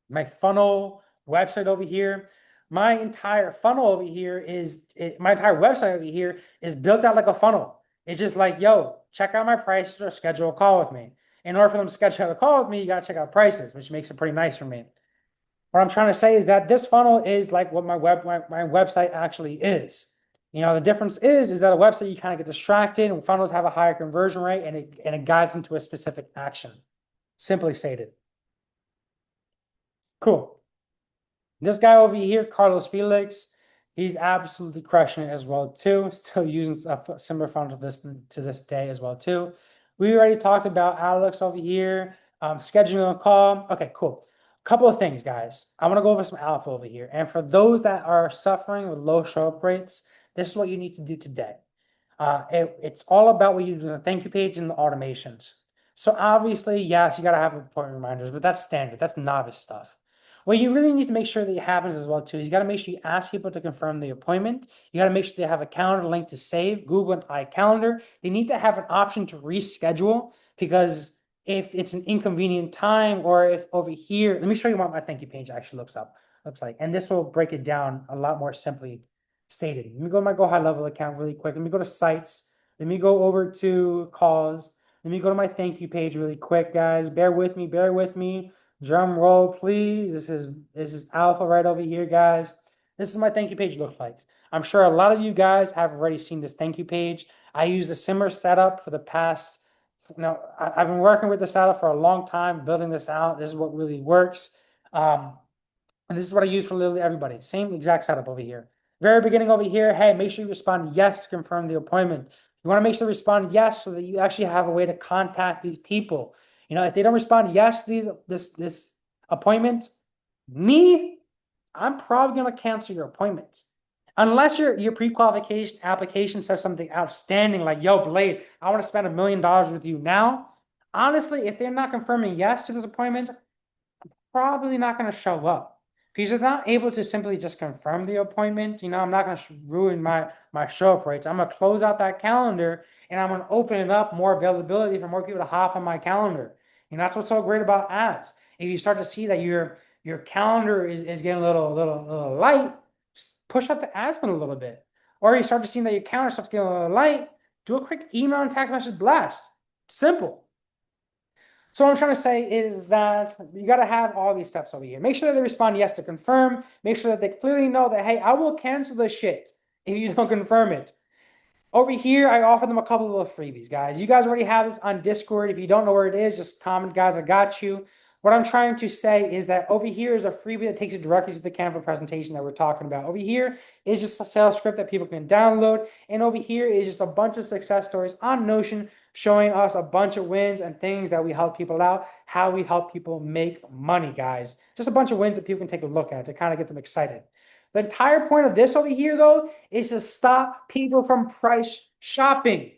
my funnel website over here, my entire funnel over here my entire website over here is built out like a funnel. It's just like, yo, check out my prices or schedule a call with me. In order for them to schedule a call with me, you got to check out prices, which makes it pretty nice for me. What I'm trying to say is that this funnel is like what my website actually is. The difference is that a website you kind of get distracted, and funnels have a higher conversion rate, and it guides into a specific action. Simply stated. Cool. This guy over here, Carlos Felix, he's absolutely crushing it as well too. Still using a similar funnel to this day as well too. We already talked about Alex over here, scheduling a call. Okay, cool. Couple of things, guys. I want to go over some alpha over here. And for those that are suffering with low show-up rates, this is what you need to do today. It's all about what you do in the thank you page and the automations. So obviously, yes, you got to have appointment reminders, but that's standard. That's novice stuff. What you really need to make sure that happens as well too is you got to make sure you ask people to confirm the appointment. You got to make sure they have a calendar link to save, Google and iCalendar. They need to have an option to reschedule, because if it's an inconvenient time, or if over here, let me show you what my thank you page actually looks like, and this will break it down a lot more simply stated. Let me go to my Go High Level account really quick. Let me go to sites. Let me go over to calls. Let me go to my thank you page really quick, guys. Bear with me. Bear with me. Drum roll, please. This is alpha right over here, guys. This is my thank you page looks like. I'm sure a lot of you guys have already seen this thank you page. I use a similar setup for the past. I've been working with this setup for a long time, building this out. This is what really works. And this is what I use for literally everybody. Same exact setup over here. Very beginning over here, hey, make sure you respond yes to confirm the appointment. You want to make sure to respond yes so that you actually have a way to contact these people. If they don't respond yes to this appointment, I'm probably going to cancel your appointment. Unless your pre-qualification application says something outstanding like, yo, Blade, I want to spend $1 million with you now. Honestly, if they're not confirming yes to this appointment, I'm probably not going to show up. Because they're not able to simply just confirm the appointment. I'm not going to ruin my show up rates. I'm going to close out that calendar, and I'm going to open it up more availability for more people to hop on my calendar. And that's what's so great about ads. If you start to see that your calendar is getting a little light, just push up the ads button a little bit. Or you start to see that your calendar starts getting a little light, do a quick email and text message blast. Simple. So what I'm trying to say is that you got to have all these steps over here. Make sure that they respond yes to confirm. Make sure that they clearly know that, hey, I will cancel this shit if you don't confirm it. Over here, I offer them a couple of freebies, guys. You guys already have this on Discord. If you don't know where it is, just comment, guys. I got you. What I'm trying to say is that over here is a freebie that takes you directly to the Canva presentation that we're talking about. Over here is just a sales script that people can download. And over here is just a bunch of success stories on Notion showing us a bunch of wins and things that we help people out, how we help people make money, guys. Just a bunch of wins that people can take a look at to kind of get them excited. The entire point of this over here, though, is to stop people from price shopping.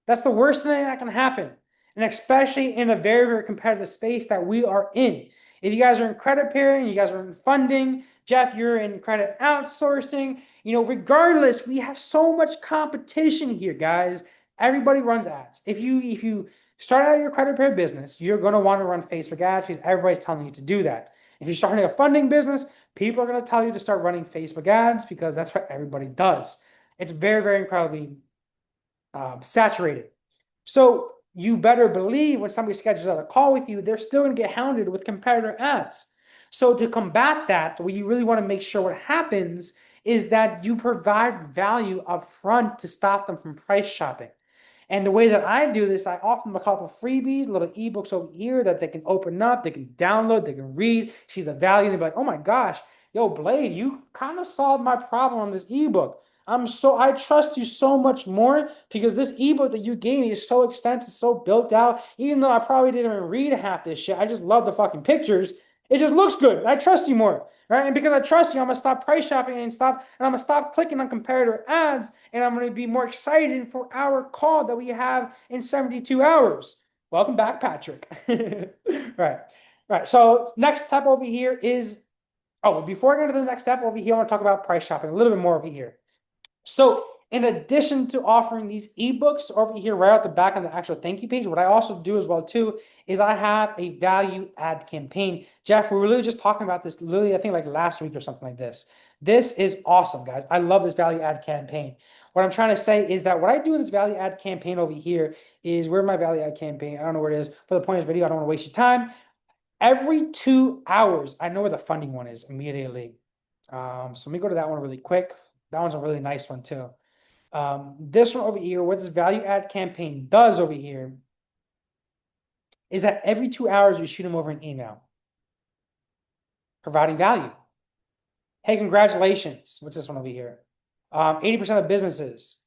That's the worst thing that can happen. And especially in a very, very competitive space that we are in. If you guys are in credit pairing, you guys are in funding, Jeff, you're in credit outsourcing, regardless, we have so much competition here, guys. Everybody runs ads. If you start out your credit pair business, you're going to want to run Facebook ads because everybody's telling you to do that. If you're starting a funding business, people are going to tell you to start running Facebook ads because that's what everybody does. It's very, very incredibly saturated. So you better believe when somebody schedules out a call with you, they're still going to get hounded with competitor ads. So to combat that, what you really want to make sure what happens is that you provide value up front to stop them from price shopping. And the way that I do this, I offer them a couple of freebies, little ebooks over here that they can open up, they can download, they can read, see the value, and they're like, oh my gosh, yo, Blade, you kind of solved my problem on this ebook. I trust you so much more because this ebook that you gave me is so extensive, so built out. Even though I probably didn't even read half this shit, I just love the fucking pictures. It just looks good. I trust you more, right? And because I trust you, I'm gonna stop price shopping and I'm gonna stop clicking on competitor ads, and I'm gonna be more excited for our call that we have in 72 hours. Welcome back, Patrick. Right. So next step over here is, before I go to the next step over here, I want to talk about price shopping a little bit more over here. So in addition to offering these ebooks over here right out the back on the actual thank you page, what I also do as well too is I have a value add campaign. Jeff, we were really just talking about this literally, I think like last week or something like this. This is awesome, guys. I love this value add campaign. What I'm trying to say is that what I do in this value add campaign over here is where my value add campaign, I don't know where it is. For the point of this video, I don't want to waste your time. Every 2 hours, I know where the funding one is immediately. So let me go to that one really quick. That one's a really nice one too. This one over here, what this value add campaign does over here is that every 2 hours we shoot them over an email providing value. Hey, congratulations. What's this one over here? 80% of businesses.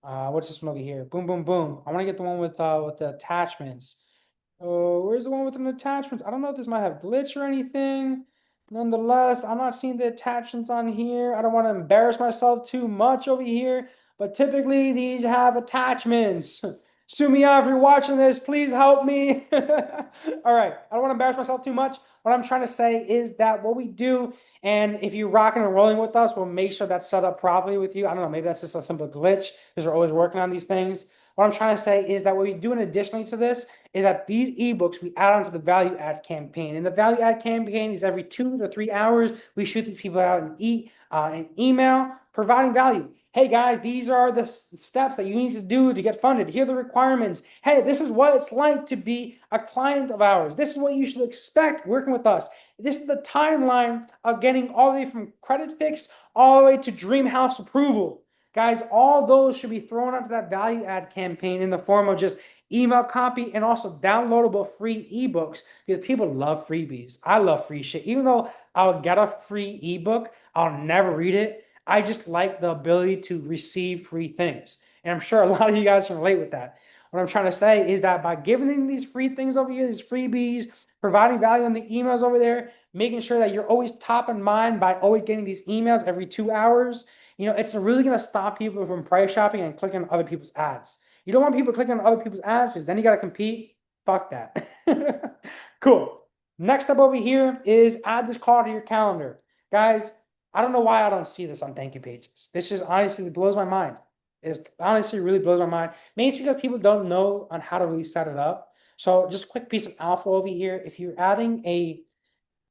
What's this one over here? Boom, boom, boom. I want to get the one with the attachments. Where's the one with the attachments? I don't know if this might have glitch or anything. Nonetheless, I'm not seeing the attachments on here. I don't want to embarrass myself too much over here, but typically these have attachments. Sue me out if you're watching this. Please help me. All right. I don't want to embarrass myself too much. What I'm trying to say is that what we do, and if you're rocking and rolling with us, we'll make sure that's set up properly with you. I don't know, maybe that's just a simple glitch because we're always working on these things. What I'm trying to say is that what we do in additionally to this is that these ebooks we add onto the value add campaign. And the value add campaign is every 2 to 3 hours, we shoot these people out an email providing value. Hey guys, these are the steps that you need to do to get funded. Here are the requirements. Hey, this is what it's like to be a client of ours. This is what you should expect working with us. This is the timeline of getting all the way from credit fix all the way to dream house approval. Guys, all those should be thrown onto that value add campaign in the form of just email copy and also downloadable free ebooks because people love freebies. I love free shit. Even though I'll get a free ebook, I'll never read it. I just like the ability to receive free things. And I'm sure a lot of you guys can relate with that. What I'm trying to say is that by giving them these free things over here, these freebies, providing value in the emails over there, making sure that you're always top in mind by always getting these emails every 2 hours, it's really going to stop people from price shopping and clicking on other people's ads. You don't want people clicking on other people's ads because then you got to compete. Fuck that. Cool. Next up over here is add this call to your calendar. Guys, I don't know why I don't see this on thank you pages. This just honestly blows my mind. It honestly really blows my mind. Mainly because people don't know on how to really set it up. So just a quick piece of alpha over here. If you're adding a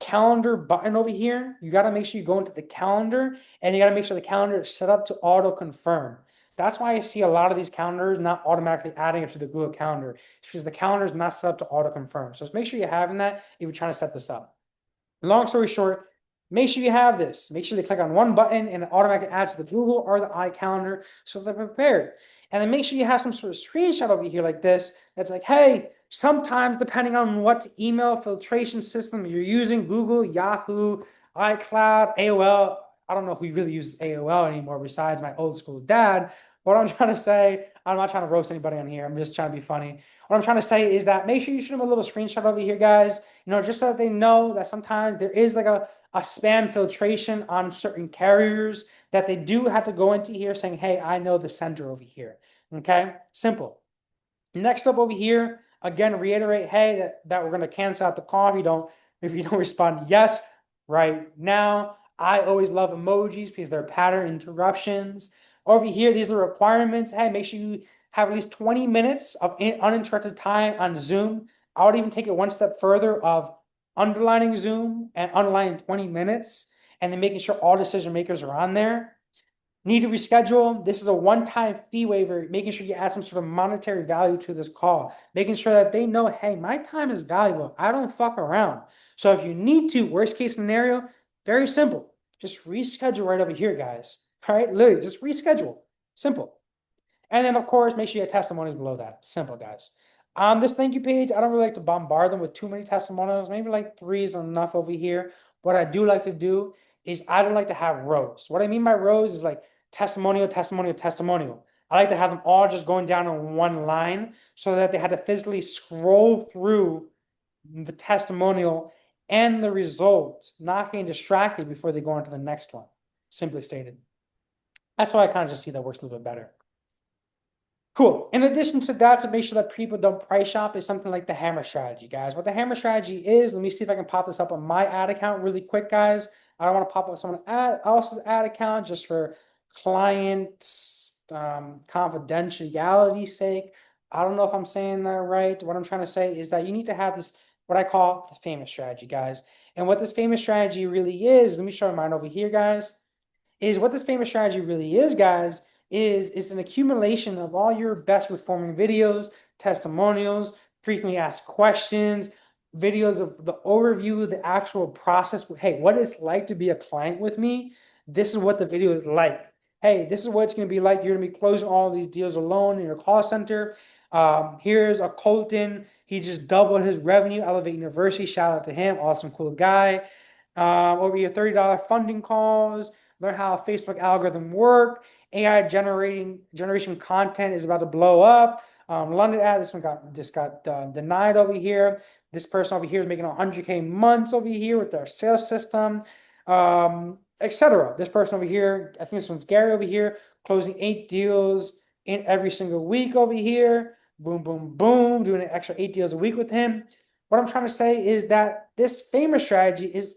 calendar button over here, you got to make sure you go into the calendar and you got to make sure the calendar is set up to auto confirm. That's why I see a lot of these calendars not automatically adding it to the Google Calendar. It's because the calendar is not set up to auto confirm. So just make sure you're having that if you're trying to set this up. Long story short, make sure you have this. Make sure they click on one button and it automatically adds to the Google or the iCalendar so they're prepared. And then make sure you have some sort of screenshot over here like this that's like, hey, sometimes depending on what email filtration system you're using, Google, Yahoo, iCloud, AOL, I don't know who really uses AOL anymore besides my old school dad. What I'm trying to say, I'm not trying to roast anybody on here. I'm just trying to be funny. What I'm trying to say is that make sure you shoot them a little screenshot over here, guys, just so that they know that sometimes there is like a spam filtration on certain carriers that they do have to go into here saying, hey, I know the sender over here. Okay, simple. Next up over here, again, reiterate, hey, that we're going to cancel out the call if you don't respond yes right now. I always love emojis because they're pattern interruptions. Over here, these are requirements. Hey, make sure you have at least 20 minutes of uninterrupted time on Zoom. I would even take it one step further of underlining Zoom and underlining 20 minutes and then making sure all decision makers are on there. Need to reschedule. This is a one-time fee waiver, making sure you add some sort of monetary value to this call, making sure that they know, hey, my time is valuable. I don't fuck around. So if you need to, worst case scenario, very simple. Just reschedule right over here, guys. All right, literally, just reschedule. Simple. And then, of course, make sure you have testimonies below that. Simple, guys. On this thank you page, I don't really like to bombard them with too many testimonials. Maybe like 3 is enough over here. What I do like to do is I don't like to have rows. What I mean by rows is like testimonial, testimonial, testimonial. I like to have them all just going down in one line so that they had to physically scroll through the testimonial and the result, not getting distracted before they go on to the next one. Simply stated. That's why I kind of just see that works a little bit better. Cool. In addition to that, to make sure that people don't price shop is something like the hammer strategy, guys. What the hammer strategy is, let me see if I can pop this up on my ad account really quick, guys. I don't want to pop up someone else's ad account just for client confidentiality sake. I don't know if I'm saying that right. What I'm trying to say is that you need to have this, what I call the famous strategy, guys. And what this famous strategy really is, let me show you mine over here, guys, is what this famous strategy really is, guys, is an accumulation of all your best performing videos, testimonials, frequently asked questions, videos of the overview, the actual process. Hey, what it's like to be a client with me. This is what the video is like. Hey, this is what it's going to be like. You're going to be closing all these deals alone in your call center. Here's a Colton. He just doubled his revenue. Elevate University. Shout out to him. Awesome, cool guy. Over here, $30 funding calls. Learn how Facebook algorithm work. AI generation content is about to blow up. London ad, this one got denied over here. This person over here is making 100K months over here with their sales system, etc. This person over here, I think this one's Gary over here, closing 8 deals in every single week over here. Boom, boom, boom, doing an extra 8 deals a week with him. What I'm trying to say is that this famous strategy is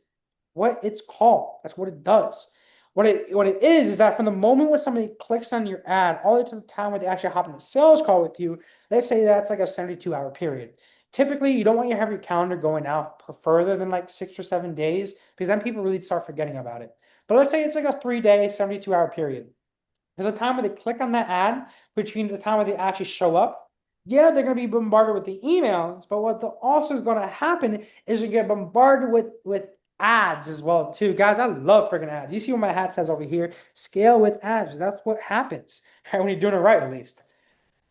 what it's called. That's what it does. What it is that from the moment when somebody clicks on your ad all the way to the time when they actually hop in a sales call with you, let's say that's like a 72-hour period. Typically, you don't want to have your calendar going out for further than like 6 or 7 days because then people really start forgetting about it. But let's say it's like a 3-day, 72-hour period. To the time where they click on that ad, between the time where they actually show up, yeah, they're going to be bombarded with the emails, but what also is going to happen is you get bombarded with ads as well too. Guys, I love freaking ads. You see what my hat says over here? Scale with ads. That's what happens, right? When you're doing it right, at least.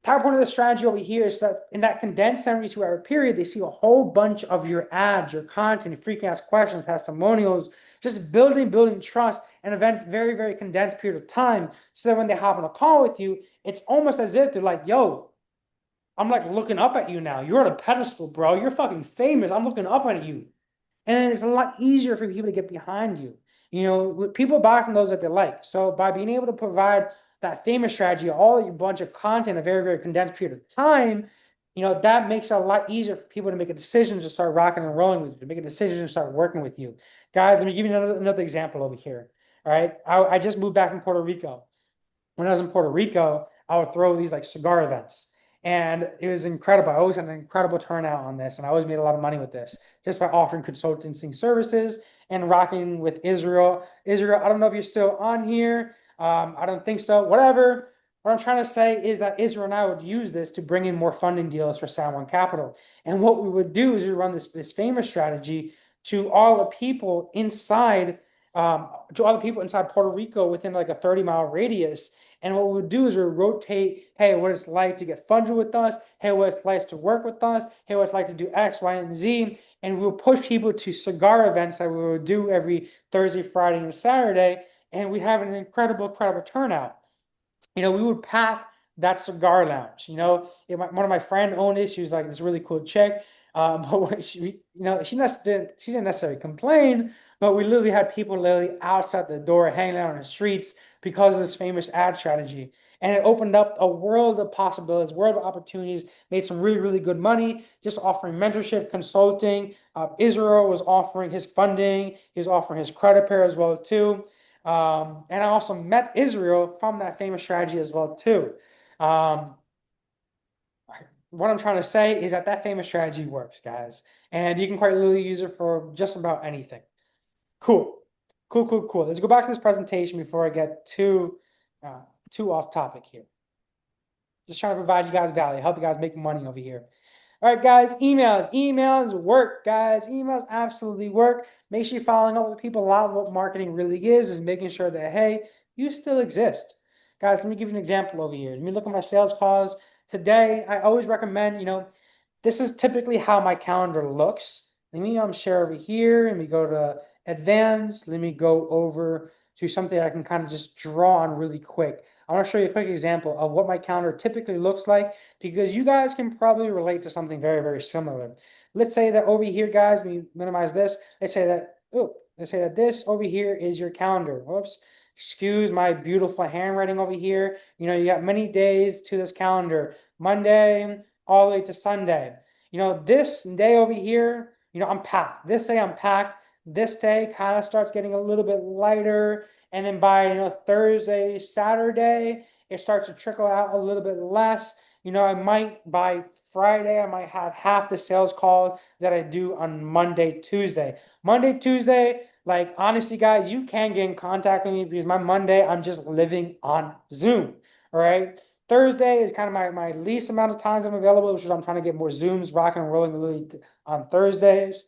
Top point of the strategy over here is that in that condensed 72-hour period, they see a whole bunch of your ads, your content, frequent ask questions, testimonials, just building trust and events very, very condensed period of time. So that when they hop on a call with you, it's almost as if they're like, yo, I'm like looking up at you now. You're on a pedestal, bro. You're fucking famous. I'm looking up at you. And then it's a lot easier for people to get behind you. You know, people buy from those that they like. So by being able to provide that famous strategy, all a bunch of content, a very, very condensed period of time, you know, that makes it a lot easier for people to make a decision to start rocking and rolling with you, to make a decision to start working with you. Guys, let me give you another example over here. All right. I just moved back from Puerto Rico. When I was in Puerto Rico, I would throw these like cigar events. And it was incredible. I always had an incredible turnout on this, and I always made a lot of money with this just by offering consultancy services and rocking with Israel. Israel, I don't know if you're still on here. I don't think so. Whatever. What I'm trying to say is that Israel and I would use this to bring in more funding deals for San Juan Capital. And what we would do is we run this famous strategy to all the people inside, Puerto Rico within like a 30-mile radius. And what we would do is we would rotate, hey, what it's like to get funded with us, hey, what it's like to work with us, hey, what it's like to do X, Y, and Z. And we would push people to cigar events that we would do every Thursday, Friday, and Saturday. And we have an incredible, incredible turnout. You know, we would pack that cigar lounge. You know, one of my friend owned it. She was like this really cool chick. But when she didn't necessarily complain, but we literally had people literally outside the door hanging out on the streets because of this famous ad strategy. And it opened up a world of possibilities, world of opportunities, made some really, really good money, just offering mentorship, consulting. Israel was offering his funding. He was offering his credit pair as well, too. And I also met Israel from that famous strategy as well, too. Um, what I'm trying to say is that famous strategy works, guys. And you can quite literally use it for just about anything. Cool. Cool, cool, cool. Let's go back to this presentation before I get too off topic here. Just trying to provide you guys value, help you guys make money over here. All right, guys, emails work, guys. Emails absolutely work. Make sure you're following up with people. A lot of what marketing really is making sure that, hey, you still exist. Guys, let me give you an example over here. Let me look at my sales calls. Today, I always recommend, this is typically how my calendar looks. Let me share over here. Let me go to advanced. Let me go over to something I can kind of just draw on really quick. I want to show you a quick example of what my calendar typically looks like because you guys can probably relate to something very, very similar. Let's say that over here, guys, we minimize this. Let's say that this over here is your calendar. Whoops. Excuse my beautiful handwriting over here. You got many days to this calendar. Monday all the way to Sunday. This day over here, I'm packed. This day I'm packed. This day kind of starts getting a little bit lighter. And then by Thursday, Saturday, it starts to trickle out a little bit less. I might by Friday, I might have half the sales calls that I do on Monday, Tuesday. Monday, Tuesday, like honestly, guys, you can get in contact with me because my Monday, I'm just living on Zoom. All right. Thursday is kind of my least amount of times I'm available, which is I'm trying to get more Zooms rocking and rolling really on Thursdays.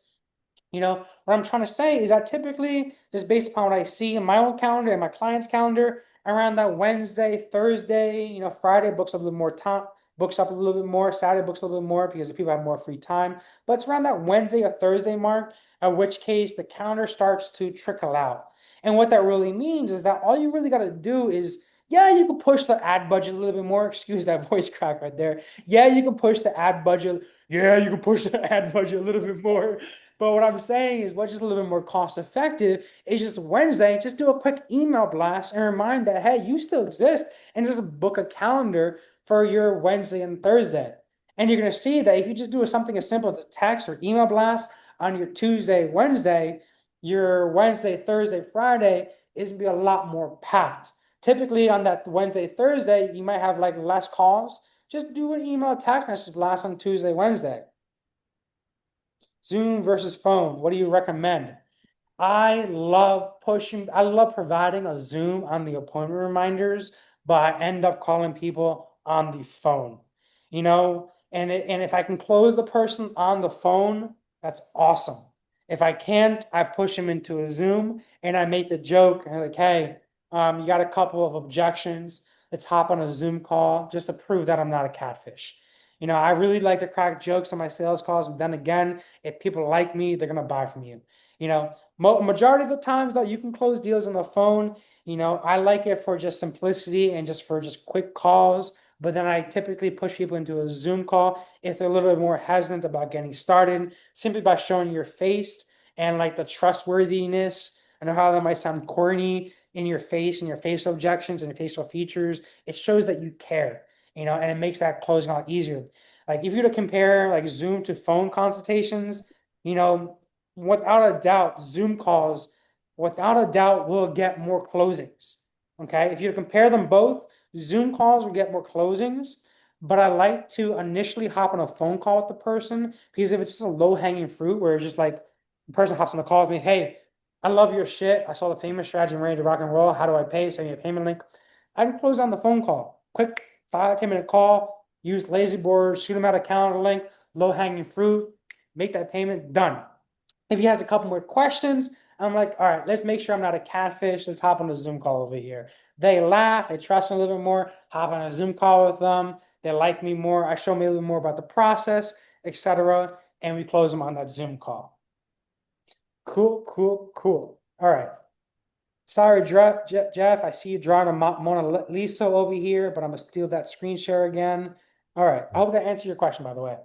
What I'm trying to say is that typically, just based upon what I see in my own calendar and my client's calendar, around that Wednesday, Thursday, Friday books up a little more time, books up a little bit more, Saturday books a little bit more because the people have more free time. But it's around that Wednesday or Thursday mark, in which case the calendar starts to trickle out. And what that really means is that all you really got to do is, yeah, you can push the ad budget a little bit more. Excuse that voice crack right there. Yeah, you can push the ad budget. Yeah, you can push the ad budget a little bit more. But what I'm saying is what's just a little bit more cost effective is just Wednesday, just do a quick email blast and remind that, hey, you still exist, and just book a calendar for your Wednesday and Thursday. And you're going to see that if you just do something as simple as a text or email blast, on your Tuesday, Wednesday, your Wednesday, Thursday, Friday is gonna be a lot more packed. Typically on that Wednesday, Thursday, you might have like less calls. Just do an email text message blast on Tuesday, Wednesday. Zoom versus phone. What do you recommend? I love providing a Zoom on the appointment reminders, but I end up calling people on the phone, and if I can close the person on the phone, that's awesome. If I can't, I push them into a Zoom and I make the joke like, hey, you got a couple of objections. Let's hop on a Zoom call just to prove that I'm not a catfish. I really like to crack jokes on my sales calls, but then again, if people like me, they're gonna buy from you. You know, Majority of the times though, you can close deals on the phone. I like it for just simplicity and just for just quick calls. But then I typically push people into a Zoom call if they're a little bit more hesitant about getting started, simply by showing your face and like the trustworthiness. I know how that might sound corny in your face and your facial objections and your facial features. It shows that you care, and it makes that closing a lot easier. Like if you were to compare like Zoom to phone consultations, you know, without a doubt, Zoom calls, without a doubt, will get more closings. Okay. If you compare them both, Zoom calls will get more closings, but I like to initially hop on a phone call with the person because if it's just a low hanging fruit where it's just like the person hops on the call with me, hey, I love your shit. I saw the famous strategy. I'm ready to rock and roll. How do I pay? Send me a payment link. I can close on the phone call. Quick 5, 10 minute call. Use lazy board, shoot them out a calendar link, low hanging fruit, make that payment, done. If he has a couple more questions, I'm like, all right, let's make sure I'm not a catfish. Let's hop on a Zoom call over here. They laugh, they trust me a little bit more, hop on a Zoom call with them. They like me more. I show me a little more about the process, etc. And we close them on that Zoom call. Cool, cool, cool. All right. Sorry, Jeff, I see you drawing a Mona Lisa over here, but I'm gonna steal that screen share again. All right. I hope that answers your question, by the way.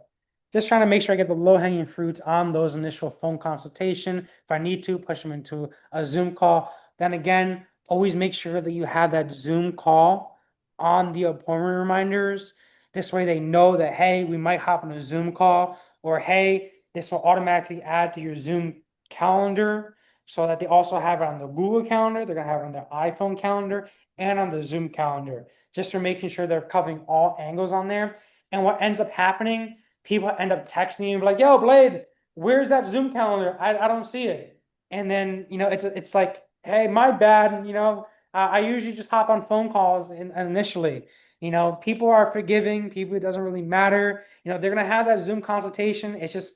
Just trying to make sure I get the low-hanging fruits on those initial phone consultation. If I need to, push them into a Zoom call. Then again, always make sure that you have that Zoom call on the appointment reminders. This way they know that, hey, we might hop on a Zoom call, or hey, this will automatically add to your Zoom calendar so that they also have it on the Google Calendar. They're going to have it on their iPhone calendar and on the Zoom calendar, just for making sure they're covering all angles on there. And what ends up happening, people end up texting you like, yo, Blade, where's that Zoom calendar? I don't see it. And then, it's like, hey, my bad. I usually just hop on phone calls initially. People are forgiving. People, it doesn't really matter. They're going to have that Zoom consultation. It's just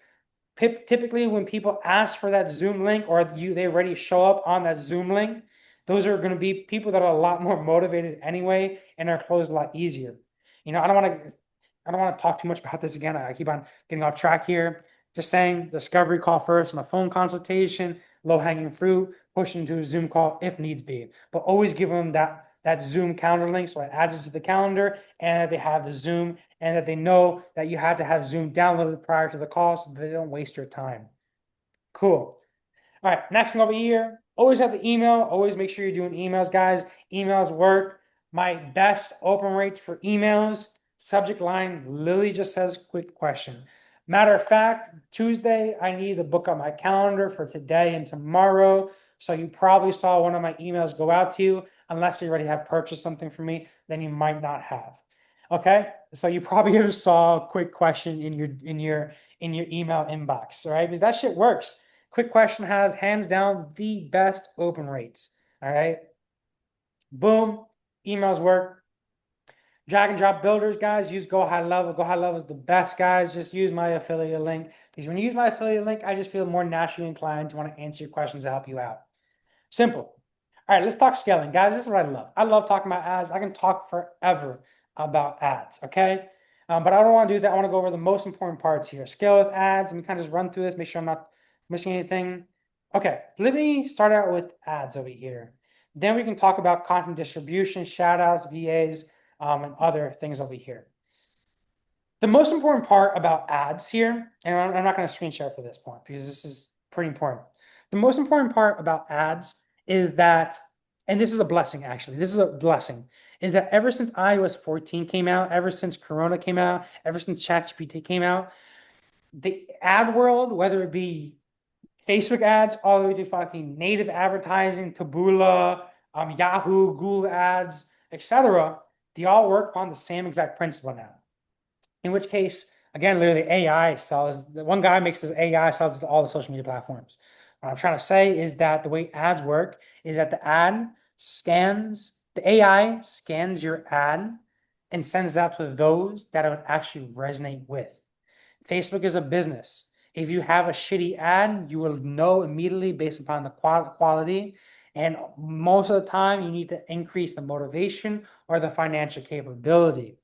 typically when people ask for that Zoom link or they already show up on that Zoom link, those are going to be people that are a lot more motivated anyway and are closed a lot easier. I don't want to talk too much about this again. I keep on getting off track here. Just saying discovery call first and a phone consultation, low hanging fruit, push into a Zoom call if needs be. But always give them that Zoom calendar link so it adds it to the calendar and that they have the Zoom and that they know that you had to have Zoom downloaded prior to the call so they don't waste your time. Cool. All right, next thing over here, always have the email. Always make sure you're doing emails, guys. Emails work. My best open rates for emails, subject line literally just says quick question. Matter of fact, Tuesday, I need to book up my calendar for today and tomorrow. So you probably saw one of my emails go out to you, unless you already have purchased something from me, then you might not have. Okay, so you probably just saw a quick question in your email inbox, right? Because that shit works. Quick question has hands down the best open rates. All right. Boom. Emails work. Drag and drop builders, guys. Use Go High Level. Go High Level is the best, guys. Just use my affiliate link. Because when you use my affiliate link, I just feel more naturally inclined to want to answer your questions to help you out. Simple. All right, let's talk scaling, guys. This is what I love. I love talking about ads. I can talk forever about ads, okay? But I don't want to do that. I want to go over the most important parts here. Scale with ads. Let me kind of just run through this, make sure I'm not missing anything. Okay, let me start out with ads over here. Then we can talk about content distribution, shout outs, VAs, and other things over here. The most important part about ads here, and I'm not going to screen share for this point because this is pretty important. The most important part about ads is that, and this is a blessing actually, this is a blessing, is that ever since iOS 14 came out, ever since Corona came out, ever since ChatGPT came out, the ad world, whether it be Facebook ads all the way to fucking native advertising, Taboola, Yahoo, Google ads, etc. They all work on the same exact principle now. In which case, again, literally AI sells. One guy makes this AI sells to all the social media platforms. What I'm trying to say is that the way ads work is that the AI scans your ad and sends it out to those that it would actually resonate with. Facebook is a business. If you have a shitty ad, you will know immediately based upon the quality. And most of the time, you need to increase the motivation or the financial capability.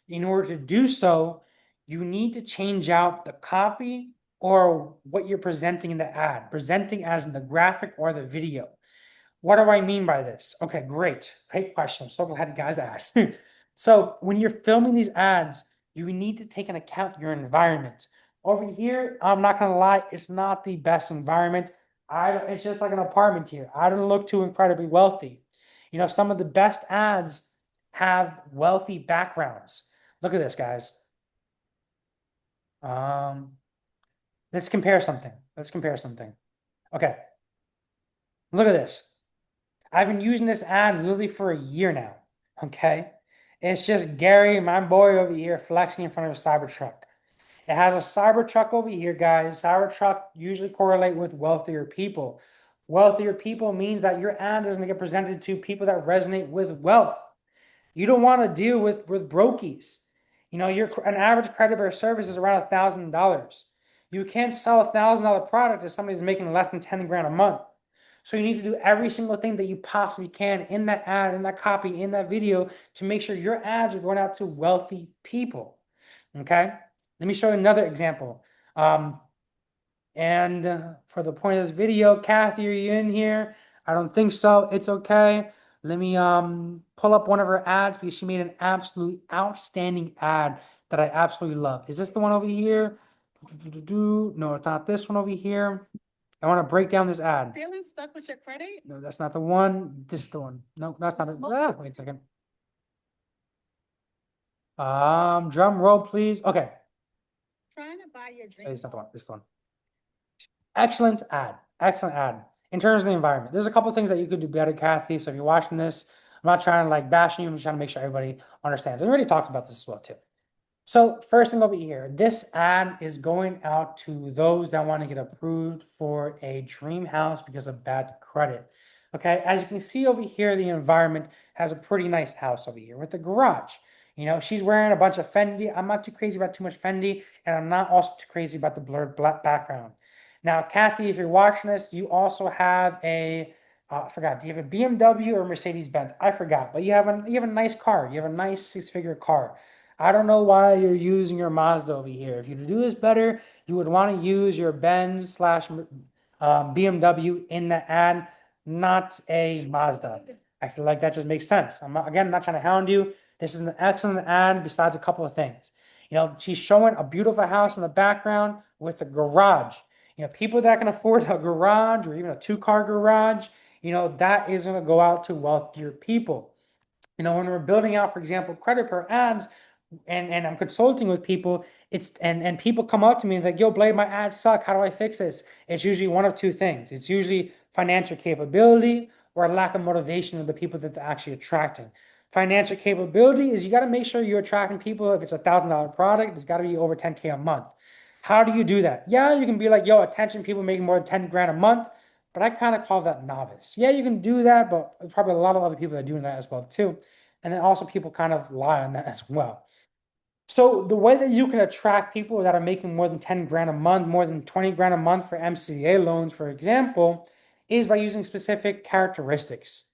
In order to do so, you need to change out the copy or what you're presenting in the ad, presenting as in the graphic or the video. What do I mean by this? Okay, great. Great question. I'm so glad you guys asked. So when you're filming these ads, you need to take into account your environment. Over here, I'm not gonna lie, it's not the best environment. It's just like an apartment here. I don't look too incredibly wealthy. You know, some of the best ads have wealthy backgrounds. Look at this, guys. Um, let's compare something. Let's compare something. Okay, look at this. I've been using this ad literally for a year now. Okay. It's just Gary, my boy over here, flexing in front of a Cybertruck. It has a Cybertruck over here, guys. Cybertruck usually correlate with wealthier people. Wealthier people means that your ad is going to get presented to people that resonate with wealth. You don't want to deal with brokies. You know, an average credit or service is around $1,000. You can't sell $1,000 product to somebody who's making less than 10 grand a month. So you need to do every single thing that you possibly can in that ad, in that copy, in that video to make sure your ads are going out to wealthy people. Okay. Let me show you another example. For the point of this video, Kathy, are you in here? I don't think so. It's okay. Let me pull up one of her ads because she made an absolute outstanding ad that I absolutely love. Is this the one over here? No, it's not this one over here. I want to break down this ad. Feeling stuck with your credit? No, that's not the one. This is the one. No, that's not it. Wait a second. Drum roll, please. Okay. Trying to buy your dream. It's not the one. This is the one. Excellent ad. Excellent ad. In terms of the environment, there's a couple things that you could do better, Kathy. So if you're watching this, I'm not trying to like bash you. I'm just trying to make sure everybody understands. We already talked about this as well too. So first thing over here, this ad is going out to those that want to get approved for a dream house because of bad credit. Okay, as you can see over here, the environment has a pretty nice house over here with the garage. You know, she's wearing a bunch of Fendi. I'm not too crazy about too much Fendi, and I'm not also too crazy about the blurred black background. Now, Kathy, if you're watching this, you also have I forgot. Do you have a BMW or Mercedes Benz? I forgot, but you have a nice car. You have a nice six-figure car. I don't know why you're using your Mazda over here. If you do this better, you would want to use your Benz slash BMW in the ad, not a Mazda. I feel like that just makes sense. I'm not trying to hound you. This is an excellent ad besides a couple of things. You know, she's showing a beautiful house in the background with a garage. You know, people that can afford a garage or even a two-car garage, you know, that is going to go out to wealthier people. You know, when we're building out, for example, credit per ads, and I'm consulting with people, and people come up to me and like, yo, Blade, my ads suck. How do I fix this? It's usually one of two things. It's usually financial capability or a lack of motivation of the people that they're actually attracting. Financial capability is you got to make sure you're attracting people. If it's $1,000 product, it's got to be over 10K a month. How do you do that? Yeah, you can be like, yo, attention people making more than 10 grand a month, but I kind of call that novice. Yeah, you can do that, but probably a lot of other people are doing that as well too. And then also people kind of lie on that as well. So the way that you can attract people that are making more than 10 grand a month, more than 20 grand a month for MCA loans, for example, is by using specific characteristics.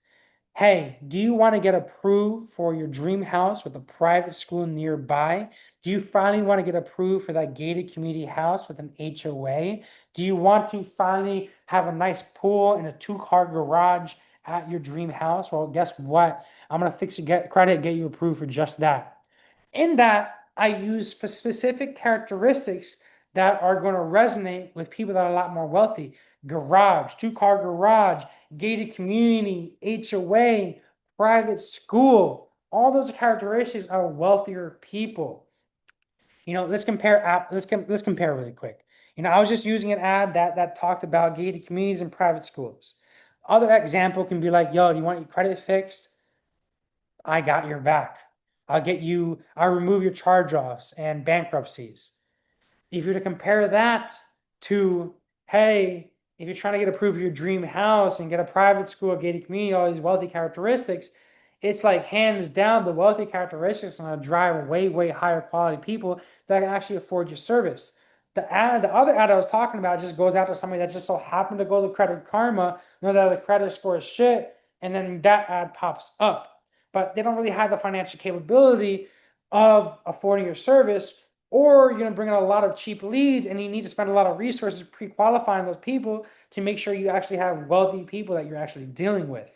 Hey, do you want to get approved for your dream house with a private school nearby? Do you finally want to get approved for that gated community house with an HOA? Do you want to finally have a nice pool and a two-car garage at your dream house? Well, guess what? I'm going to fix your credit, get you approved for just that. In that, I use for specific characteristics that are going to resonate with people that are a lot more wealthy. Garage, two-car garage, gated community, HOA, private school. All those characteristics are wealthier people. You know, let's compare really quick. I was just using an ad that talked about gated communities and private schools. Other example can be like, yo, do you want your credit fixed? I got your back. I'll remove your charge-offs and bankruptcies. If you're to compare that to, hey, if you're trying to get approved for your dream house and get a private school, a gated community, all these wealthy characteristics, it's like hands down the wealthy characteristics are going to drive way, way higher quality people that can actually afford your service. The other ad I was talking about just goes out to somebody that just so happened to go to Credit Karma, know that the credit score is shit, and then that ad pops up. But they don't really have the financial capability of affording your service, or you're going to bring in a lot of cheap leads and you need to spend a lot of resources pre-qualifying those people to make sure you actually have wealthy people that you're actually dealing with.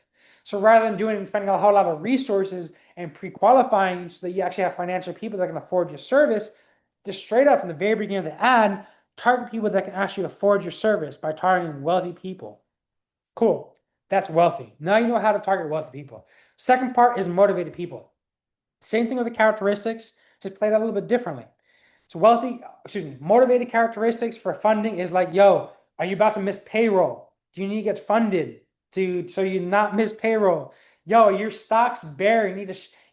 So rather than spending a whole lot of resources and pre-qualifying so that you actually have financial people that can afford your service, just straight up from the very beginning of the ad, target people that can actually afford your service by targeting wealthy people. Cool. That's wealthy. Now you know how to target wealthy people. Second part is motivated people. Same thing with the characteristics, just play that a little bit differently. So motivated characteristics for funding is like, yo, are you about to miss payroll? Do you need to get funded so you not miss payroll? Yo, your stock's bare. You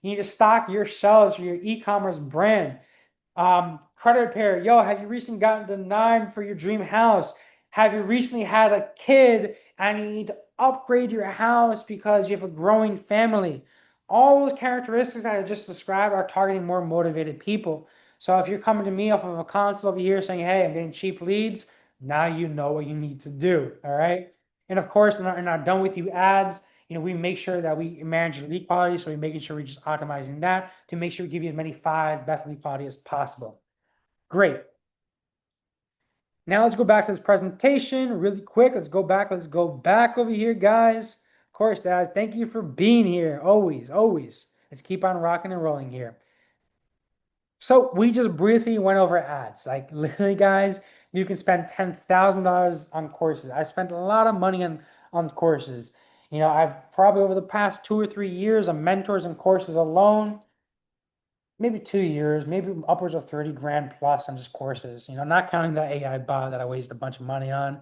need to stock your shelves for your e-commerce brand. Credit repair. Yo, have you recently gotten denied for your dream house? Have you recently had a kid and you need to upgrade your house because you have a growing family? All those characteristics that I just described are targeting more motivated people. So if you're coming to me off of a console over here saying, hey, I'm getting cheap leads, now you know what you need to do. All right. And of course, in our done with you ads, we make sure that we manage your lead quality. So we're making sure we're just optimizing that to make sure we give you as many fives, best lead quality as possible. Great. Now let's go back to this presentation really quick. Let's go back over here, guys. Of course, guys, thank you for being here. Always, always. Let's keep on rocking and rolling here. So we just briefly went over ads. Like literally, guys, you can spend $10,000 on courses. I spent a lot of money on courses. I've probably over the past 2 or 3 years on mentors and courses alone, maybe 2 years, maybe upwards of 30 grand plus on just courses, not counting the AI bot that I wasted a bunch of money on.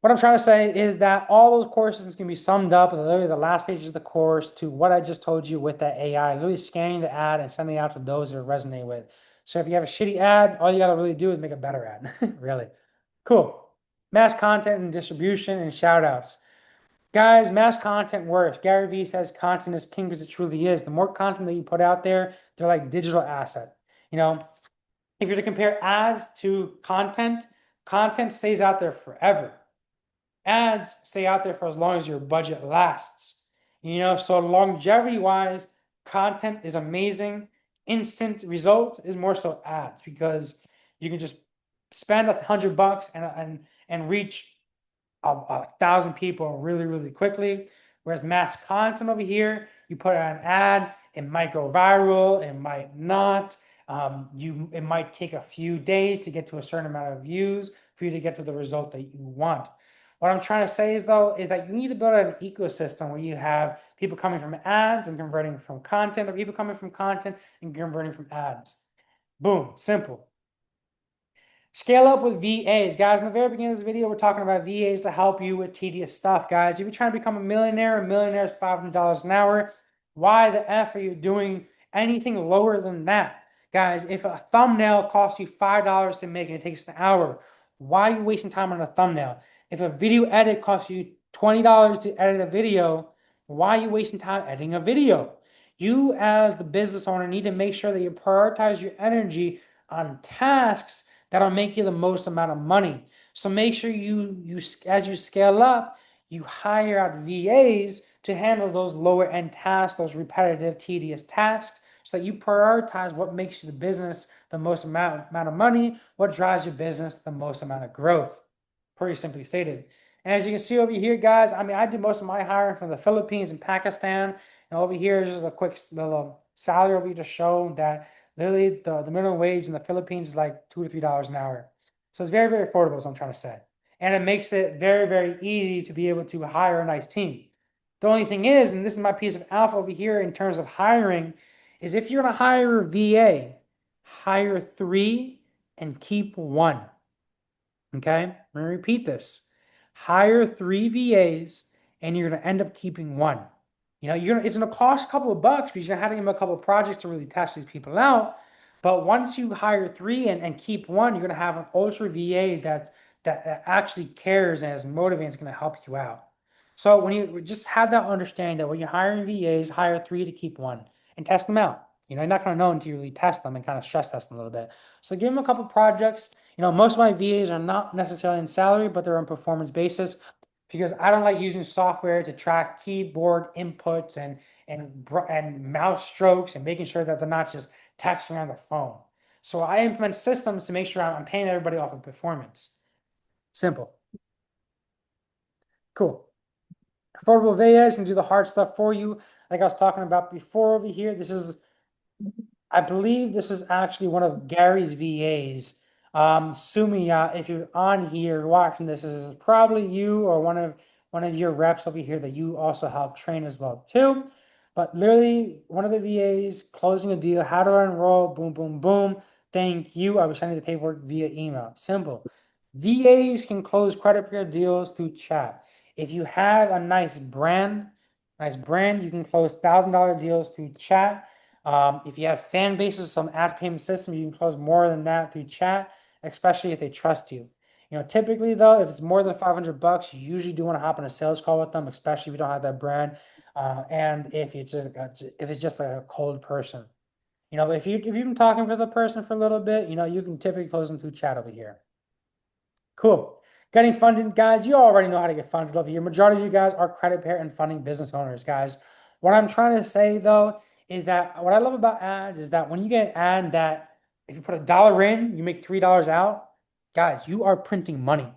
What I'm trying to say is that all those courses can be summed up in literally the last pages of the course to what I just told you with that AI, literally scanning the ad and sending it out to those that resonate with. So if you have a shitty ad, all you got to really do is make a better ad. Really. Cool. Mass content and distribution and shout outs. Guys, mass content works. Gary Vee says content is king because it truly is. The more content that you put out there, they're like digital asset. If you're to compare ads to content, content stays out there forever. Ads stay out there for as long as your budget lasts. So longevity wise, content is amazing. Instant results is more so ads because you can just spend $100 and reach 1,000 people really, really quickly. Whereas mass content over here, you put out an ad, it might go viral, it might not. It might take a few days to get to a certain amount of views for you to get to the result that you want. What I'm trying to say is that you need to build an ecosystem where you have people coming from ads and converting from content, or people coming from content and converting from ads. Boom, simple. Scale up with VAs. Guys, in the very beginning of this video, we're talking about VAs to help you with tedious stuff, guys. If you're trying to become a millionaire is $500 an hour. Why the F are you doing anything lower than that? Guys, if a thumbnail costs you $5 to make and it takes an hour, why are you wasting time on a thumbnail? If a video edit costs you $20 to edit a video, why are you wasting time editing a video? You, as the business owner, need to make sure that you prioritize your energy on tasks that'll make you the most amount of money. So make sure you as you scale up, you hire out VAs to handle those lower end tasks, those repetitive, tedious tasks, so that you prioritize what makes you the business the most amount of money, what drives your business the most amount of growth. Pretty simply stated. And as you can see over here, guys, I did most of my hiring from the Philippines and Pakistan. And over here is just a quick little salary over here to show that literally the minimum wage in the Philippines is like $2 to $3 an hour. So it's very, very affordable, is what I'm trying to say. And it makes it very, very easy to be able to hire a nice team. The only thing is, and this is my piece of alpha over here in terms of hiring, is if you're going to hire a VA, hire 3 and keep 1. Okay, I'm gonna repeat this. Hire 3 VAs and you're gonna end up keeping one. It's gonna cost a couple of bucks because you're gonna have to give them a couple of projects to really test these people out. But once you hire 3 and keep one, you're gonna have an ultra VA that actually cares and is motivated and is gonna help you out. So when you just have that understanding that when you're hiring VAs, hire 3 to keep one and test them out. You're not gonna know until you really test them and kind of stress test them a little bit. So give them a couple projects. Most of my VAs are not necessarily in salary, but they're on performance basis because I don't like using software to track keyboard inputs and mouse strokes and making sure that they're not just texting on the phone. So I implement systems to make sure I'm paying everybody off of performance. Simple. Cool. Affordable VAs can do the hard stuff for you. Like I was talking about before over here, I believe this is actually one of Gary's VAs. Sumiya, if you're on here watching this is probably you or one of your reps over here that you also help train as well too. But literally one of the VAs closing a deal, how to enroll, boom, boom, boom. Thank you. I was sending the paperwork via email. Simple. VAs can close credit bureau deals through chat. If you have a nice brand, you can close $1,000 deals through chat. If you have Fanbasis, some ad payment system, you can close more than that through chat, especially if they trust you. Typically though, if it's more than $500, you usually do want to hop on a sales call with them, especially if you don't have that brand, and if it's just like a cold person. If you've been talking with the person for a little bit, you can typically close them through chat over here. Cool. Getting funded, guys, you already know how to get funded over here. Majority of you guys are credit pair and funding business owners, guys. What I'm trying to say though is that what I love about ads is that when you get an ad that if you put $1 in, you make $3 out, guys, you are printing money.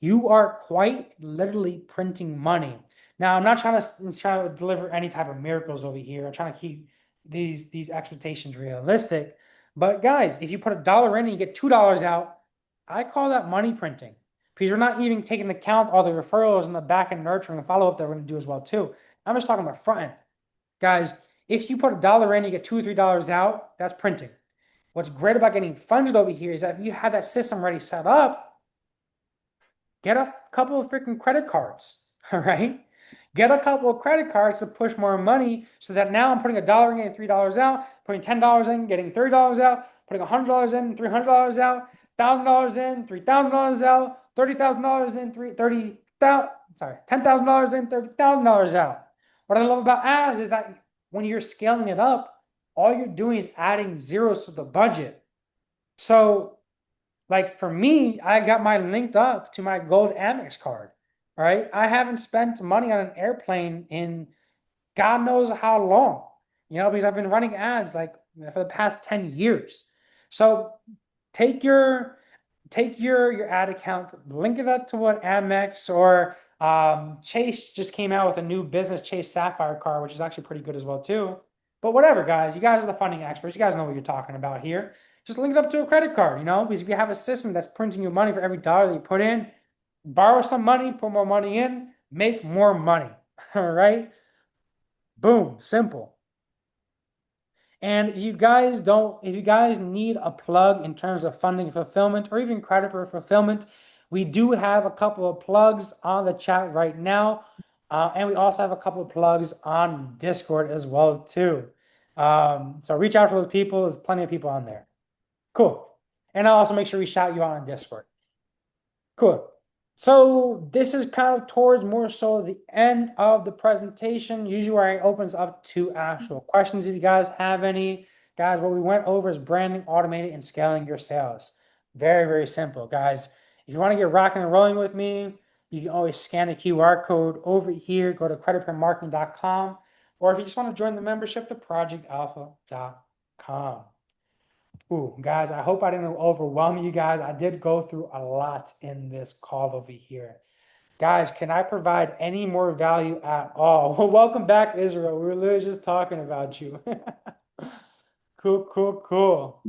You are quite literally printing money. Now, I'm not trying to deliver any type of miracles over here. I'm trying to keep these expectations realistic. But guys, if you put $1 in and you get $2 out, I call that money printing because you're not even taking into account all the referrals and the back end nurturing and follow up that we're going to do as well too. I'm just talking about front end. Guys, if you put $1 in, you get $2 or $3 out, that's printing. What's great about getting funded over here is that if you have that system already set up, get a couple of freaking credit cards, all right? Get a couple of credit cards to push more money so that now I'm putting $1 in, getting $3 out, putting $10 in, getting $30 out, putting $100 in, $300 out, $1,000 in, $3,000 out, $30,000 in, $10,000 in, $30,000 out. What I love about ads is that when you're scaling it up, all you're doing is adding zeros to the budget. So, like for me, I got mine linked up to my gold Amex card. All right. I haven't spent money on an airplane in God knows how long, because I've been running ads like for the past 10 years. So take your ad account, link it up to what Amex or Chase just came out with a new business Chase Sapphire card, which is actually pretty good as well too. But whatever, guys, you guys are the funding experts. You guys know what you're talking about here. Just link it up to a credit card, because if you have a system that's printing you money for every dollar that you put in, borrow some money, put more money in, make more money. All right. Boom, simple. And if you guys need a plug in terms of funding fulfillment or even credit for fulfillment, we do have a couple of plugs on the chat right now. And we also have a couple of plugs on Discord as well too. So reach out to those people. There's plenty of people on there. Cool. And I'll also make sure we shout you out on Discord. Cool. So this is kind of towards more so the end of the presentation, usually where it opens up to actual questions. If you guys have any, guys, what we went over is branding, automating, and scaling your sales. Very, very simple, guys. If you want to get rocking and rolling with me, you can always scan the QR code over here, go to creditpairmarketing.com, or if you just want to join the membership, to projectalpha.com. Ooh, guys, I hope I didn't overwhelm you guys. I did go through a lot in this call over here. Guys, can I provide any more value at all? Well, welcome back, Israel. We were literally just talking about you. Cool, cool, cool.